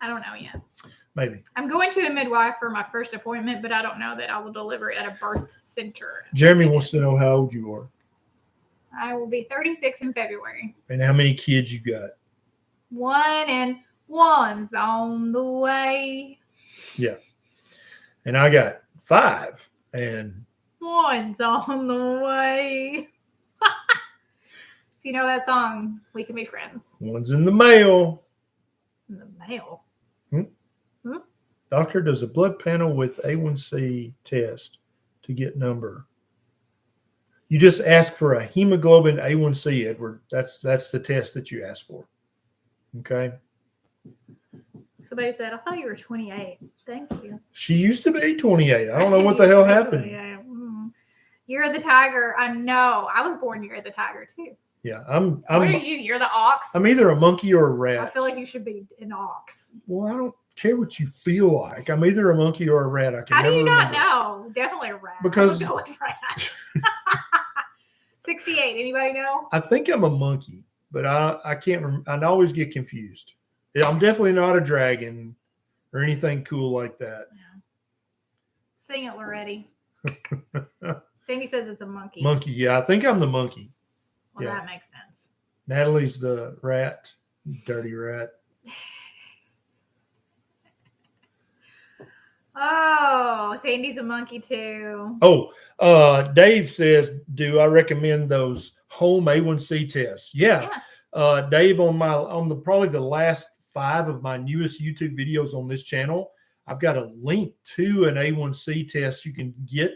I don't know yet. Maybe. I'm going to a midwife for my first appointment, but I don't know that I will deliver at a birth center. Jeremy wants to know how old you are. I will be 36 in February. And how many kids you got? 1, and 1's on the way. Yeah. And I got 5, and 1's on the way. If you know that song, we can be friends. 1's in the mail. In the mail? Doctor does a blood panel with A1C test to get number. You just ask for a hemoglobin A1c, Edward. That's the test that you ask for. Okay. Somebody said, I thought you were 28. Thank you. She used to be 28. I don't know what the hell happened. You're the tiger. I know. I was born year of the tiger too. Yeah, what are you? You're the ox? I'm either a monkey or a rat. I feel like you should be an ox. Well, I don't care what you feel like. I'm either a monkey or a rat. I can How never do you remember. not know? Definitely a rat. Because I would go with rat. 68. Anybody know? I think I'm a monkey, but I can't remember. I always get confused. I'm definitely not a dragon or anything cool like that. Yeah. Sing it, Loretti. Sandy says it's a monkey. Monkey, yeah. I think I'm the monkey. Well, yeah. That makes sense. Natalie's the rat. Dirty rat. Oh, Sandy's a monkey too. Oh, Dave says, do I recommend those Home A1c tests? Yeah. Dave, on probably the last 5 of my newest YouTube videos on this channel, I've got a link to an A1c test you can get.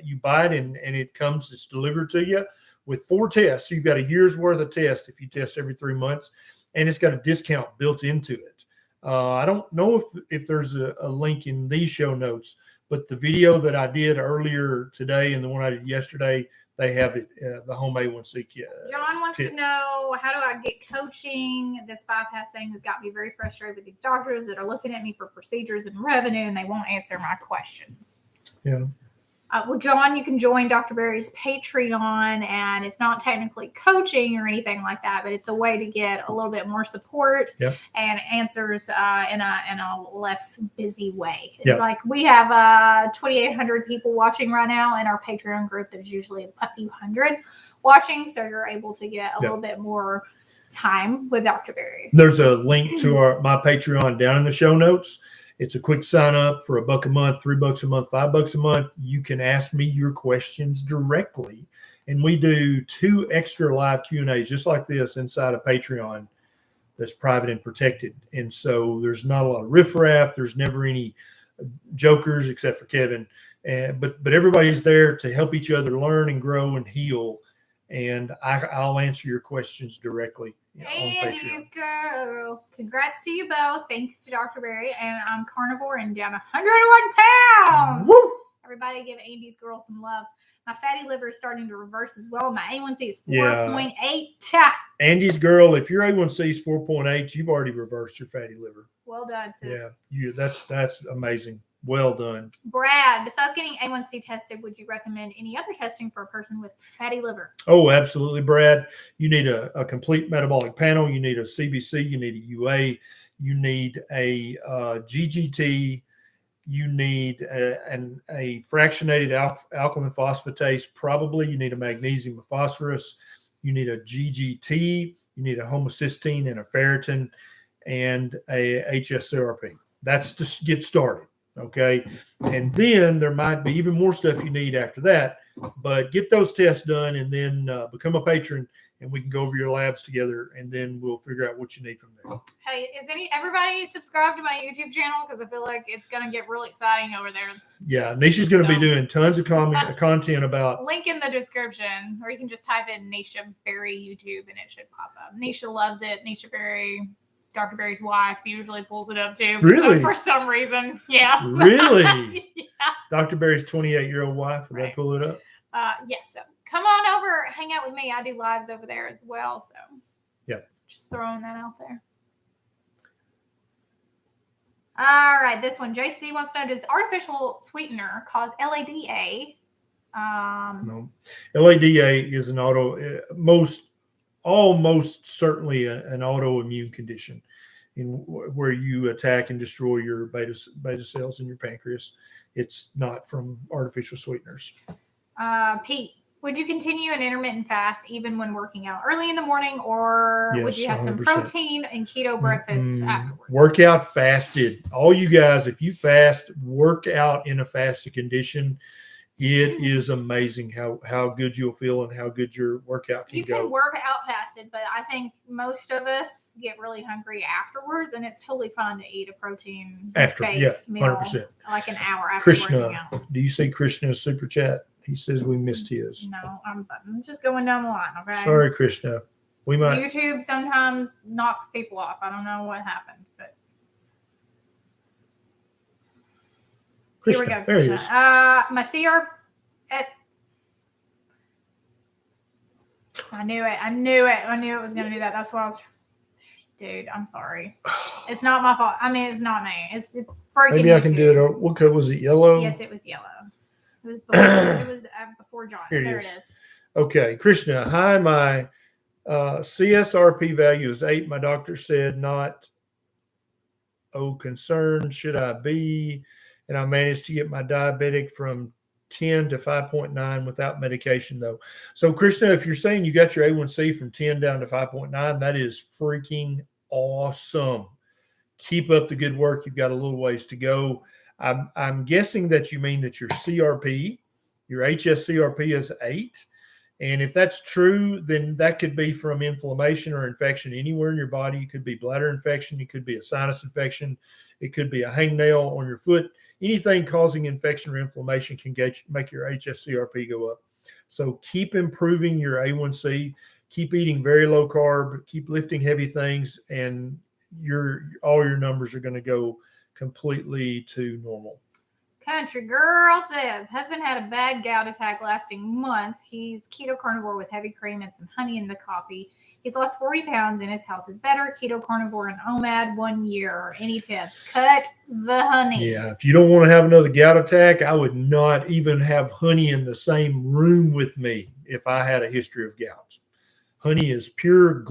You buy it and it's delivered to you with 4 tests. So you've got a year's worth of tests if you test every 3 months, and it's got a discount built into it. I don't know if there's a link in these show notes, but the video that I did earlier today and the one I did yesterday, they have it, the Home A1c kit. John wants to know, how do I get coaching? This bypass thing has got me very frustrated with these doctors that are looking at me for procedures and revenue, and they won't answer my questions. Yeah. Well, John, you can join Dr. Berry's Patreon, and it's not technically coaching or anything like that, but it's a way to get a little bit more support and answers in a less busy way. Yep. Like we have 2,800 people watching right now in our Patreon group. There's usually a few hundred watching, so you're able to get a little bit more time with Dr. Berry. There's a link to my Patreon down in the show notes. It's a quick sign up for $1 a month, $3 a month, $5 a month. You can ask me your questions directly. And we do 2 extra live Q&As just like this inside of Patreon that's private and protected. And so there's not a lot of riffraff. There's never any jokers except for Kevin. But everybody's there to help each other learn and grow and heal. And I'll answer your questions directly. Andy's girl. Congrats to you both. Thanks to Dr. Berry. And I'm carnivore and down 101 pounds. Woo! Everybody give Andy's girl some love. My fatty liver is starting to reverse as well. My A1c is 4.8. Andy's girl, if your A1c is 4.8, you've already reversed your fatty liver. Well done, sis. Yeah, that's amazing. Well done. Brad, besides getting A1c tested, would you recommend any other testing for a person with fatty liver? Oh, absolutely, Brad. You need a complete metabolic panel. You need a CBC. You need a UA. You need a GGT. You need a fractionated alkaline phosphatase. Probably you need a magnesium and phosphorus. You need a GGT. You need a homocysteine and a ferritin and a HSCRP. That's to get started. Okay. And then there might be even more stuff you need after that, but get those tests done and then become a patron and we can go over your labs together and then we'll figure out what you need from there. Hey, is everybody subscribed to my YouTube channel? Because I feel like it's going to get really exciting over there. Yeah. Neisha's going to be doing tons of content about. Link in the description, or you can just type in Neisha Berry YouTube and it should pop up. Neisha loves it. Neisha Berry. Dr. Berry's wife usually pulls it up too. Really? For some reason. Yeah. Really? Yeah. Dr. Berry's 28-year-old wife. Will that pull it up? Yeah. So come on over, hang out with me. I do lives over there as well. So yeah. Just throwing that out there. All right. This one, JC wants to know, does artificial sweetener cause LADA? No. LADA is an almost certainly an autoimmune condition where you attack and destroy your beta cells in your pancreas. It's not from artificial sweeteners. Pete, would you continue an intermittent fast even when working out early in the morning, or would you have 100%. Some protein and keto breakfast afterwards? Workout fasted. All you guys, if you fast, work out in a fasted condition. It is amazing how good you'll feel and how good your workout can go. You can work out fasted, but I think most of us get really hungry afterwards, and it's totally fine to eat a protein-based meal 100%. like an hour after working out. Do you see Krishna's super chat? He says we missed his. No, I'm just going down the line, okay? Sorry, Krishna. We might. YouTube sometimes knocks people off. I don't know what happens, but Krishna, here we go. there he is. My CR. I knew it. I knew it was going to do that. That's what I was. Dude, I'm sorry. It's not my fault. I mean, it's not me. It's freaking Maybe I can do it. What color was it? Yellow? Yes, it was yellow. It was before John. Here there it it is. Okay, Krishna. Hi, my CSRP value is 8. My doctor said not. Oh, concerned should I be? And I managed to get my diabetic from 10 to 5.9 without medication, though. So, Krishna, if you're saying you got your A1C from 10 down to 5.9, that is freaking awesome. Keep up the good work. You've got a little ways to go. I'm guessing that you mean that your CRP, your HSCRP is 8. And if that's true, then that could be from inflammation or infection anywhere in your body. It could be bladder infection. It could be a sinus infection. It could be a hangnail on your foot. Anything causing infection or inflammation can make your HSCRP go up. So keep improving your A1C. Keep eating very low carb. Keep lifting heavy things, and all your numbers are going to go completely to normal. Country girl says, husband had a bad gout attack lasting months. He's keto carnivore with heavy cream and some honey in the coffee. He's lost 40 pounds and his health is better. Keto carnivore and OMAD 1 year. Any tips? Cut the honey. Yeah, if you don't want to have another gout attack, I would not even have honey in the same room with me if I had a history of gout. Honey is pure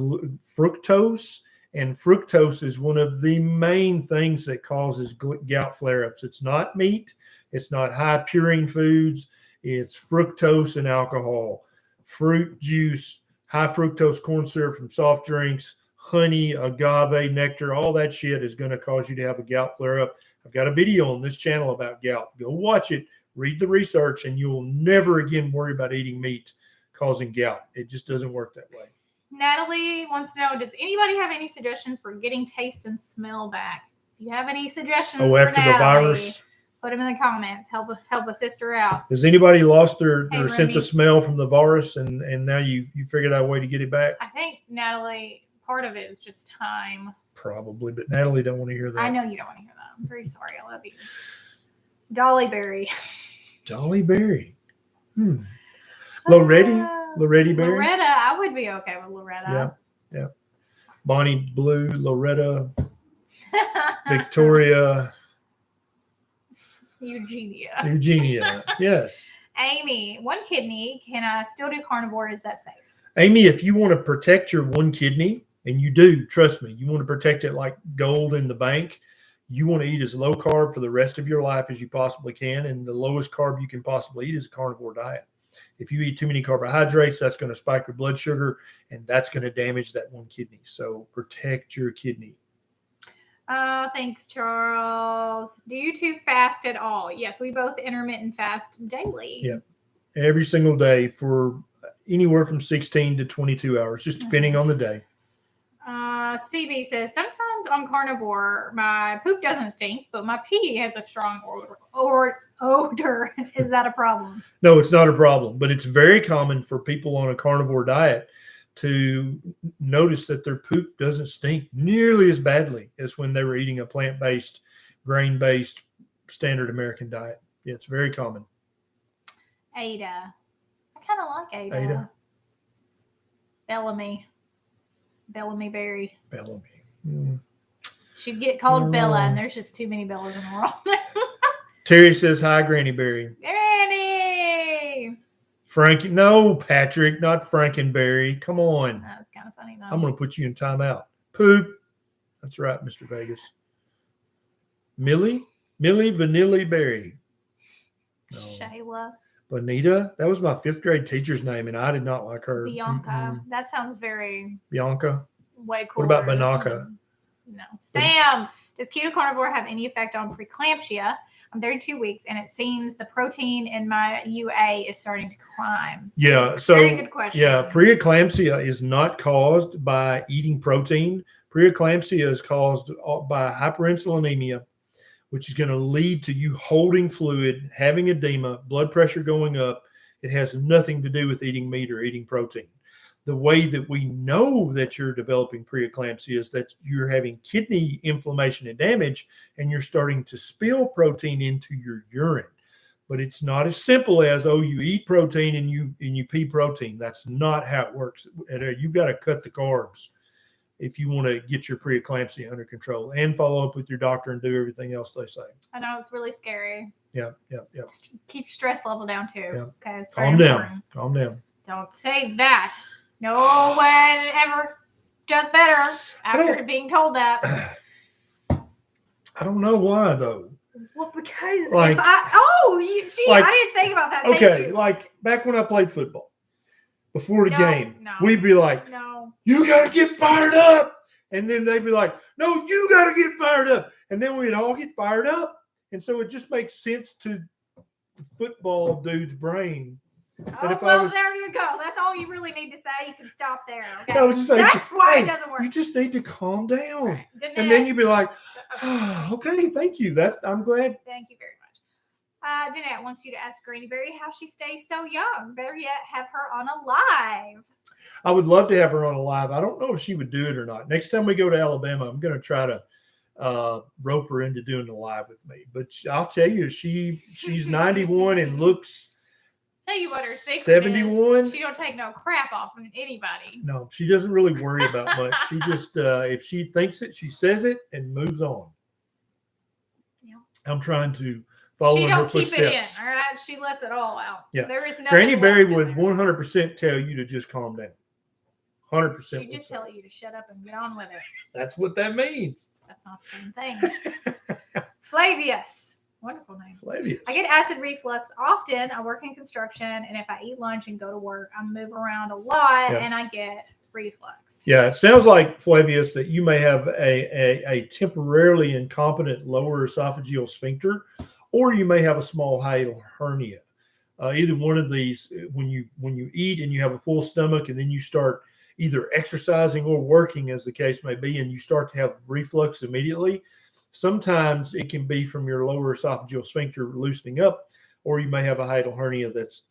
fructose, and fructose is one of the main things that causes gout flare-ups. It's not meat. It's not high purine foods. It's fructose and alcohol, fruit juice, high fructose corn syrup from soft drinks, honey, agave, nectar, all that shit is going to cause you to have a gout flare-up. I've got a video on this channel about gout. Go watch it, read the research, and you'll never again worry about eating meat causing gout. It just doesn't work that way. Natalie wants to know, does anybody have any suggestions for getting taste and smell back? If you have any suggestions for after Natalie, the virus, put them in the comments. Help a sister out. Has anybody lost their Hey, sense of smell from the virus, and now you figured out a way to get it back? I think, Natalie, part of it is just time. Probably, but Natalie don't want to hear that. I know you don't want to hear that. I'm very sorry. I love you. Dolly Berry. Dolly Berry. Loretti Berry. Loretta. I would be okay with Loretta. Yeah. Bonnie Blue, Loretta, Victoria. Eugenia. Yes. Amy, 1 kidney. Can I still do carnivore? Is that safe? Amy, if you want to protect your 1 kidney, and you do, trust me, you want to protect it like gold in the bank. You want to eat as low carb for the rest of your life as you possibly can. And the lowest carb you can possibly eat is a carnivore diet. If you eat too many carbohydrates, that's going to spike your blood sugar, and that's going to damage that 1 kidney. So protect your kidney. Thanks, Charles. Do you two fast at all? Yes, we both intermittent fast daily. Yeah, every single day for anywhere from 16 to 22 hours, just depending on the day. CB says, sometimes on carnivore, my poop doesn't stink, but my pee has a strong odor. Is that a problem? No, it's not a problem, but it's very common for people on a carnivore diet to notice that their poop doesn't stink nearly as badly as when they were eating a plant-based, grain-based, standard American diet. Yeah, it's very common. Ada. I kind of like Ada. Bellamy Berry. Bellamy. She'd get called Bella, and there's just too many Bellas in the world. Terry says, hi, Granny Berry. Granny! Frankie, no, Patrick, not Frankenberry. Come on. That's kind of funny, though. I'm going to put you in timeout. Poop. That's right, Mr. Vegas. Millie Vanilli Berry. No. Shayla. Bonita. That was my 5th grade teacher's name, and I did not like her. Bianca. That sounds very... Bianca. Way cooler. What about Banaka? No. Sam, does keto carnivore have any effect on preeclampsia? I'm 32 weeks, and it seems the protein in my UA is starting to climb. So very good question. Yeah, preeclampsia is not caused by eating protein. Preeclampsia is caused by hyperinsulinemia, which is going to lead to you holding fluid, having edema, blood pressure going up, It has nothing to do with eating meat or eating protein. The way that we know that you're developing preeclampsia is that you're having kidney inflammation and damage, and you're starting to spill protein into your urine. But it's not as simple as, oh, you eat protein and you pee protein. That's not how it works. You've got to cut the carbs if you want to get your preeclampsia under control, and follow up with your doctor and do everything else they say. I know it's really scary. Yeah. Keep stress level down too. Yeah. Okay, it's very Calm important. down. Don't say that. No one ever does better after being told that. I don't know why though. Well, because Like, I didn't think about that. Okay, like back when I played football, before the game, we'd be like, no, you got to get fired up. And then they'd be like, no, you got to get fired up. And then we'd all get fired up. And so it just makes sense to the football dude's brain. There you go. That's all you really need to say. You can stop there. Okay? That's why it doesn't work. You just need to calm down. Right. And then you'd be like, okay, thank you. I'm glad. Thank you very much. Danette wants you to ask Granny Berry how she stays so young. Better yet, have her on a live. I would love to have her on a live. I don't know if she would do it or not. Next time we go to Alabama, I'm going to try to rope her into doing the live with me. But I'll tell you, she's 91 and looks. Tell you what her secret 71. Is. She don't take no crap off from anybody. No, she doesn't really worry about much. She just, if she thinks it, she says it and moves on. Yeah. I'm trying to follow in her footsteps. She don't keep it in, all right? She lets it all out. Yeah. There is nothing Granny Berry would there. 100% tell you to just calm down. 100%. She just tell you to shut up and get on with it. That's what that means. That's not the same thing. Flavius. Wonderful name. Flavius. I get acid reflux often. I work in construction, and if I eat lunch and go to work, I move around a lot, and I get reflux. Yeah, it sounds like, Flavius, that you may have a temporarily incompetent lower esophageal sphincter, or you may have a small hiatal hernia. Either one of these, when you eat and you have a full stomach, and then you start either exercising or working, as the case may be, and you start to have reflux immediately. Sometimes it can be from your lower esophageal sphincter loosening up, or you may have a hiatal hernia that's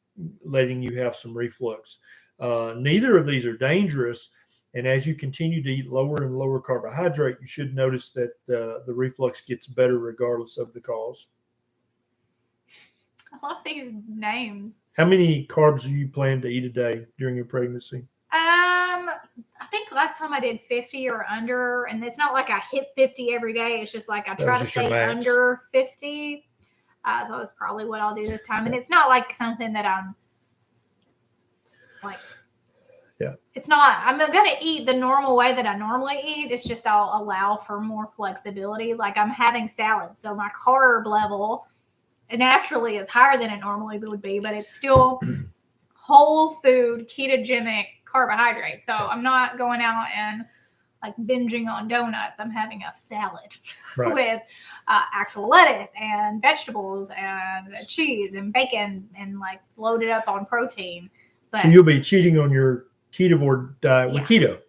letting you have some reflux. Neither of these are dangerous. And as you continue to eat lower and lower carbohydrate, you should notice that the reflux gets better regardless of the cause. I love these names. How many carbs do you plan to eat a day during your pregnancy? I think last time I did 50 or under, and it's not like I hit 50 every day. It's just like I try to stay under 50. So that's probably what I'll do this time. And it's not like something that I'm like, it's not, I'm going to eat the normal way that I normally eat. It's just I'll allow for more flexibility. Like I'm having salad. So my carb level naturally is higher than it normally would be, but it's still whole food, ketogenic carbohydrates. So I'm not going out and like binging on donuts. I'm having a salad with actual lettuce and vegetables and cheese and bacon and like loaded up on protein. But, so you'll be cheating on your Ketovore diet with keto.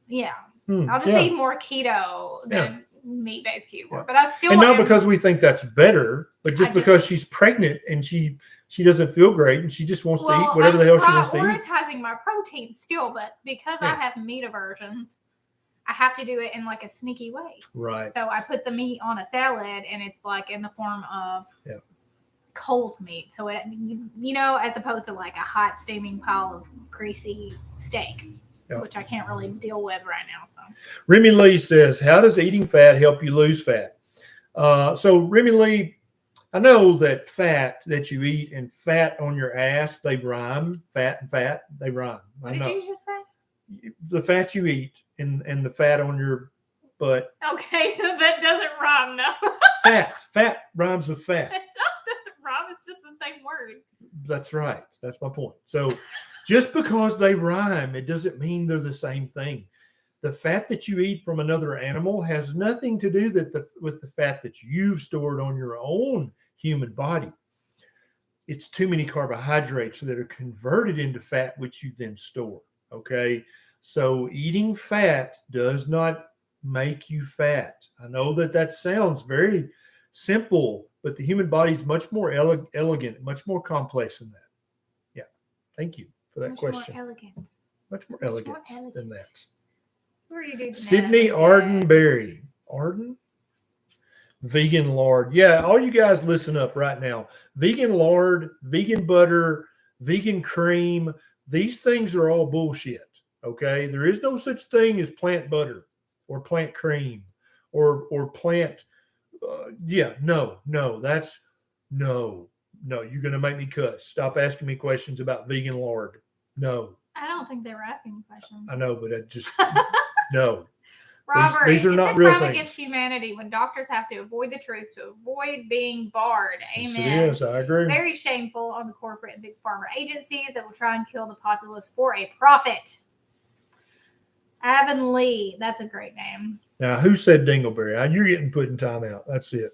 Yeah. I'll just eat more keto than meat-based Ketovore. But I still not because we think that's better, but just because she's pregnant and she doesn't feel great and she just wants to eat whatever the hell she wants to eat. I'm prioritizing my protein still, but because I have meat aversions, I have to do it in like a sneaky way. Right. So I put the meat on a salad and it's like in the form of cold meat. So it, as opposed to like a hot steaming pile of greasy steak, which I can't really deal with right now. So Remy Lee says, how does eating fat help you lose fat? So Remy Lee, I know that fat that you eat and fat on your ass, they rhyme. Fat and fat, they rhyme. What did you just say? The fat you eat and the fat on your butt. Okay, so that doesn't rhyme, no. Fat rhymes with fat. It doesn't rhyme, it's just the same word. That's right. That's my point. So just because they rhyme, it doesn't mean they're the same thing. The fat that you eat from another animal has nothing to do with the fat that you've stored on your own human body. It's too many carbohydrates that are converted into fat, which you then store. Okay. So eating fat does not make you fat. I know that sounds very simple, but the human body is much more elegant, much more complex than that. Yeah. Thank you for that Much question. more elegant. Much more Much elegant more elegant. than that. Where do you do Sydney Arden Berry. Arden? Vegan lard. Yeah, all you guys listen up right now. Vegan lard, vegan butter, vegan cream. These things are all bullshit. Okay? There is no such thing as plant butter or plant cream or plant. No. You're going to make me cuss. Stop asking me questions about vegan lard. No. I don't think they were asking questions. I know, but I just, no. Robert, these are not it's a real crime things. against humanity when doctors have to avoid the truth to avoid being barred. Amen. Yes, it is. I agree. Very shameful on the corporate and big pharma agencies that will try and kill the populace for a profit. Avonlea, that's a great name. Now, who said Dingleberry? You're getting put in timeout. That's it.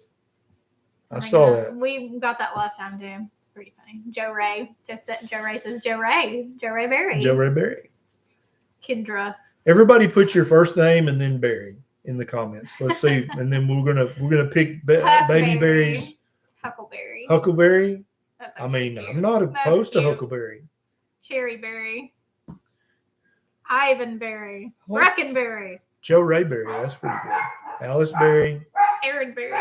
I saw that. We got that last time too. Pretty funny. Joe Ray Joe Ray says Joe Ray Berry. Joe Ray Berry. Kendra. Everybody put your first name and then Berry in the comments. Let's see, and then we're gonna pick baby berries. Huckleberry. Huckleberry. That's I mean, cute. I'm not opposed to Huckleberry. Cherryberry. Ivanberry. What? Breckenberry. Joe Ray Berry. That's pretty good. Alice Berry. Aaron Berry.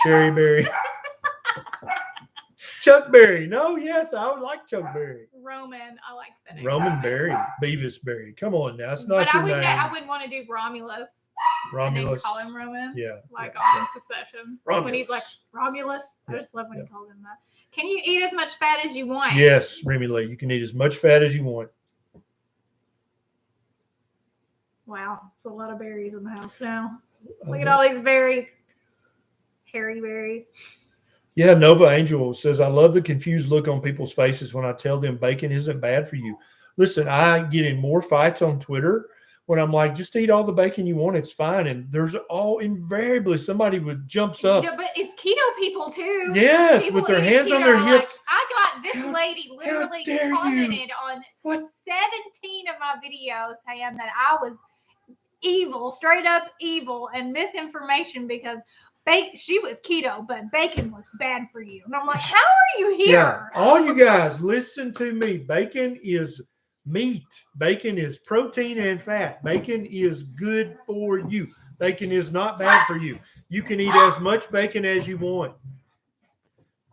Sherry Berry. Chuck Berry. No, yes, I would like Chuck Berry. Roman. I like the name. Roman Berry. Beavis Berry. Come on now. It's not your name. I wouldn't want to do Romulus. And then call him Roman. Yeah. On Secession. Romulus. When he's like, Romulus. Yeah, I just love when he calls him that. Can you eat as much fat as you want? Yes, Remy Lee. You can eat as much fat as you want. Wow. There's a lot of berries in the house now. Look at all these berries. Hairy berry. Yeah, Nova Angel says, I love the confused look on people's faces when I tell them bacon isn't bad for you. Listen, I get in more fights on Twitter when I'm like, just eat all the bacon you want. It's fine. And there's invariably somebody jumps up. Yeah, but it's keto people too. Yes, people with their hands on their hips. Like, I got this lady literally commented on 17 of my videos saying that I was evil, straight up evil and misinformation because she was keto, but bacon was bad for you. And I'm like, how are you here? Yeah, all you guys, listen to me. Bacon is meat. Bacon is protein and fat. Bacon is good for you. Bacon is not bad for you. You can eat as much bacon as you want.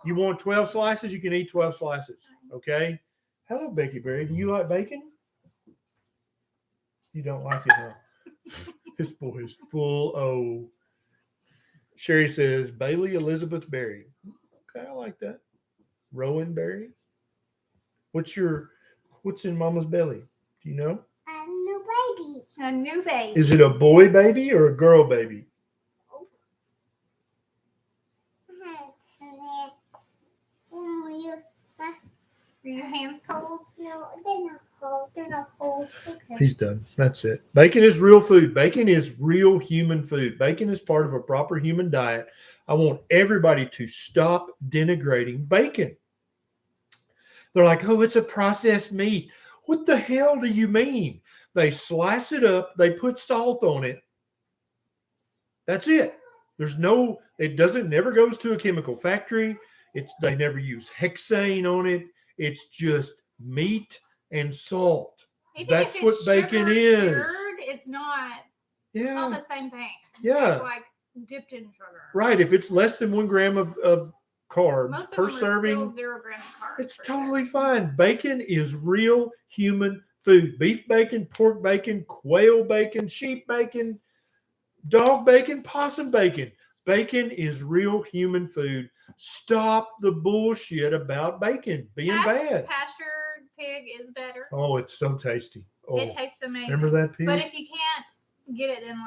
You want 12 slices, you can eat 12 slices. Okay? Hello, Becky Berry. Do you like bacon? You don't like it, huh? This boy is full of... Sherry says, Bailey Elizabeth Berry. Okay, I like that. Rowan Berry. What's in Mama's belly? Do you know? A new baby. A new baby. Is it a boy baby or a girl baby? Are your hands cold? No, they're not cold. They're not cold. Okay. He's done. That's it. Bacon is real food. Bacon is real human food. Bacon is part of a proper human diet. I want everybody to stop denigrating bacon. They're like, oh, it's a processed meat. What the hell do you mean? They slice it up. They put salt on it. That's it. Never goes to a chemical factory. They never use hexane on it. It's just meat and salt. That's what bacon is. It's not the same thing. Yeah. It's like dipped in sugar. Right. If it's less than 1 gram of carbs Most per of them serving, are still 0 grams of carbs. it's totally fine. Bacon is real human food. Beef bacon, pork bacon, quail bacon, sheep bacon, dog bacon, possum bacon. Bacon is real human food. Stop the bullshit about bacon being bad. Pastured pig is better. Oh, it's so tasty. Oh, it tastes amazing. remember that pig? But if you can't get it, then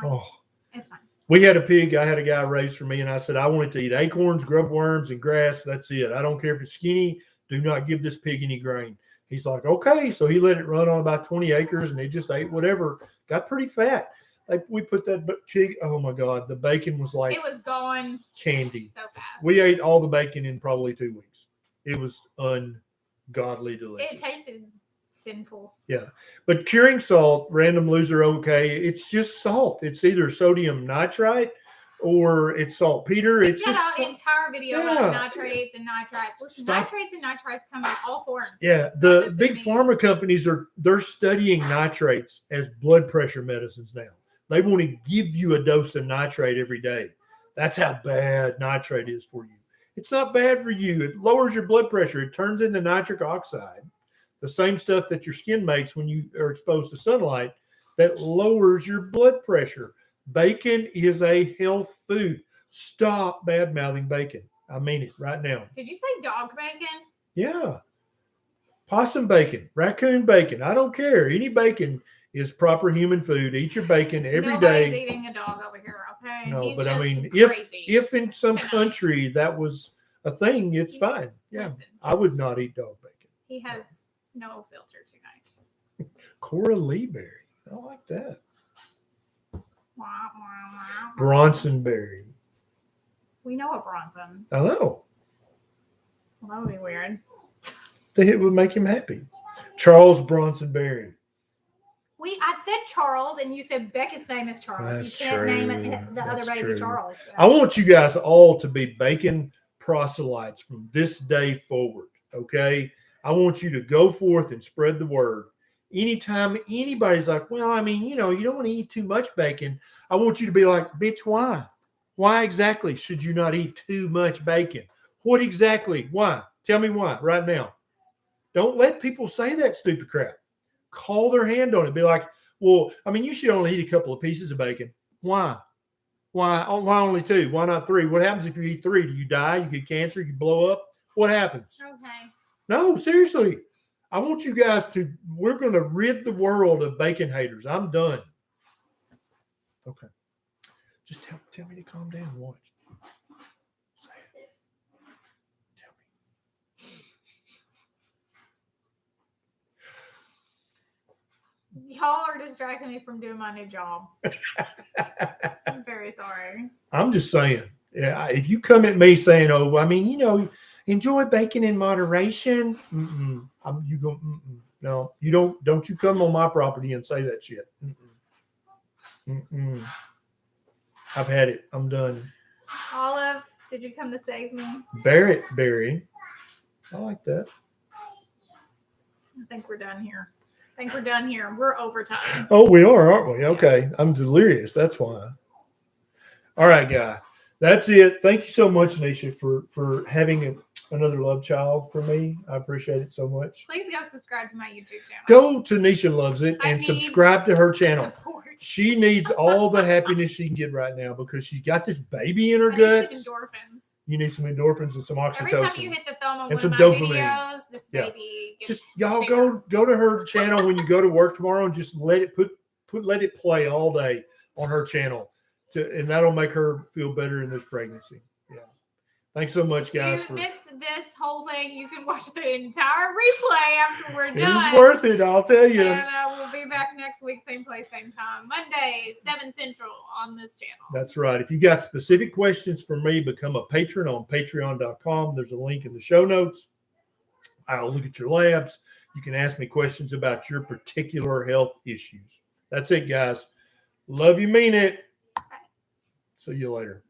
it's fine. We had a pig. I had a guy raise for me, and I said, I want it to eat acorns, grub worms, and grass. That's it. I don't care if it's skinny. Do not give this pig any grain. He's like, okay. So he let it run on about 20 acres, and it just ate whatever. Got pretty fat. We put that pig. Oh my God, the bacon was like it was gone candy. So fast. We ate all the bacon in probably 2 weeks. It was ungodly delicious. It tasted sinful. Yeah, but curing salt, random loser, okay. It's just salt. It's either sodium nitrite or it's saltpeter. It's got just an entire video about nitrates and nitrites. Listen, nitrates and nitrites come in all forms. Yeah, the big pharma companies they're studying nitrates as blood pressure medicines now. They want to give you a dose of nitrate every day. That's how bad nitrate is for you. It's not bad for you. It lowers your blood pressure. It turns into nitric oxide, the same stuff that your skin makes when you are exposed to sunlight that lowers your blood pressure. Bacon is a health food. Stop bad-mouthing bacon. I mean it right now. Did you say dog bacon? Yeah. Possum bacon, raccoon bacon. I don't care. Any bacon is proper human food. Eat your bacon every day. Nobody's eating a dog over here, okay? No, He's but I mean, crazy if in some country that was a thing, it's fine. Yeah, listen, I would not eat dog bacon. He has no filter tonight. Cora Lee Berry. I like that. Wah, wah, wah, wah. Bronson Berry. We know a Bronson. I know. Well, that would be weird. It would make him happy. Charles Bronson Berry. I said Charles, and you said Beckett's name is Charles. That's you can't true. name it the That's other baby true. Charles. I want you guys all to be bacon proselytes from this day forward, okay? I want you to go forth and spread the word. Anytime anybody's like, well, I mean, you don't want to eat too much bacon. I want you to be like, bitch, why? Why exactly should you not eat too much bacon? What exactly? Why? Tell me why right now. Don't let people say that stupid crap. Call their hand on it. Be like, well, I mean, you should only eat a couple of pieces of bacon. Why? Why only 2? Why not 3? What happens if you eat 3? Do you die? You get cancer? You blow up? What happens? Okay. No, seriously. I want you guys we're going to rid the world of bacon haters. I'm done. Okay. Just tell me to calm down and watch. Say it. Tell me. Y'all are distracting me from doing my new job. I'm very sorry. I'm just saying. Yeah, if you come at me saying, "Oh, I mean, enjoy bacon in moderation," you go. No, you don't. Don't you come on my property and say that shit. I've had it. I'm done. Olive, did you come to save me? Barrett Berry. I like that. I think we're done here. We're overtime. Oh, we are, aren't we? Okay. Yes. I'm delirious. That's why. All right, guy. That's it. Thank you so much, Neisha, for having another love child for me. I appreciate it so much. Please go subscribe to my YouTube channel. Go to Neisha Loves It and I subscribe to her channel. Support. She needs all the happiness she can get right now because she's got this baby in her I need some guts. endorphins. You need some endorphins and some oxytocin. Every time you hit the thumb on And one of my some dopamine. videos, this Yeah. baby gets Just y'all bigger. go to her channel when you go to work tomorrow and just let it let it play all day on her channel, and that'll make her feel better in this pregnancy. Yeah. Thanks so much, guys. If you missed this whole thing, you can watch the entire replay after we're It done. was worth it, I'll tell you. And we'll be back next week, same place, same time. Monday, 7 Central on this channel. That's right. If you got specific questions for me, become a patron on patreon.com. There's a link in the show notes. I'll look at your labs. You can ask me questions about your particular health issues. That's it, guys. Love you, mean it. See you later.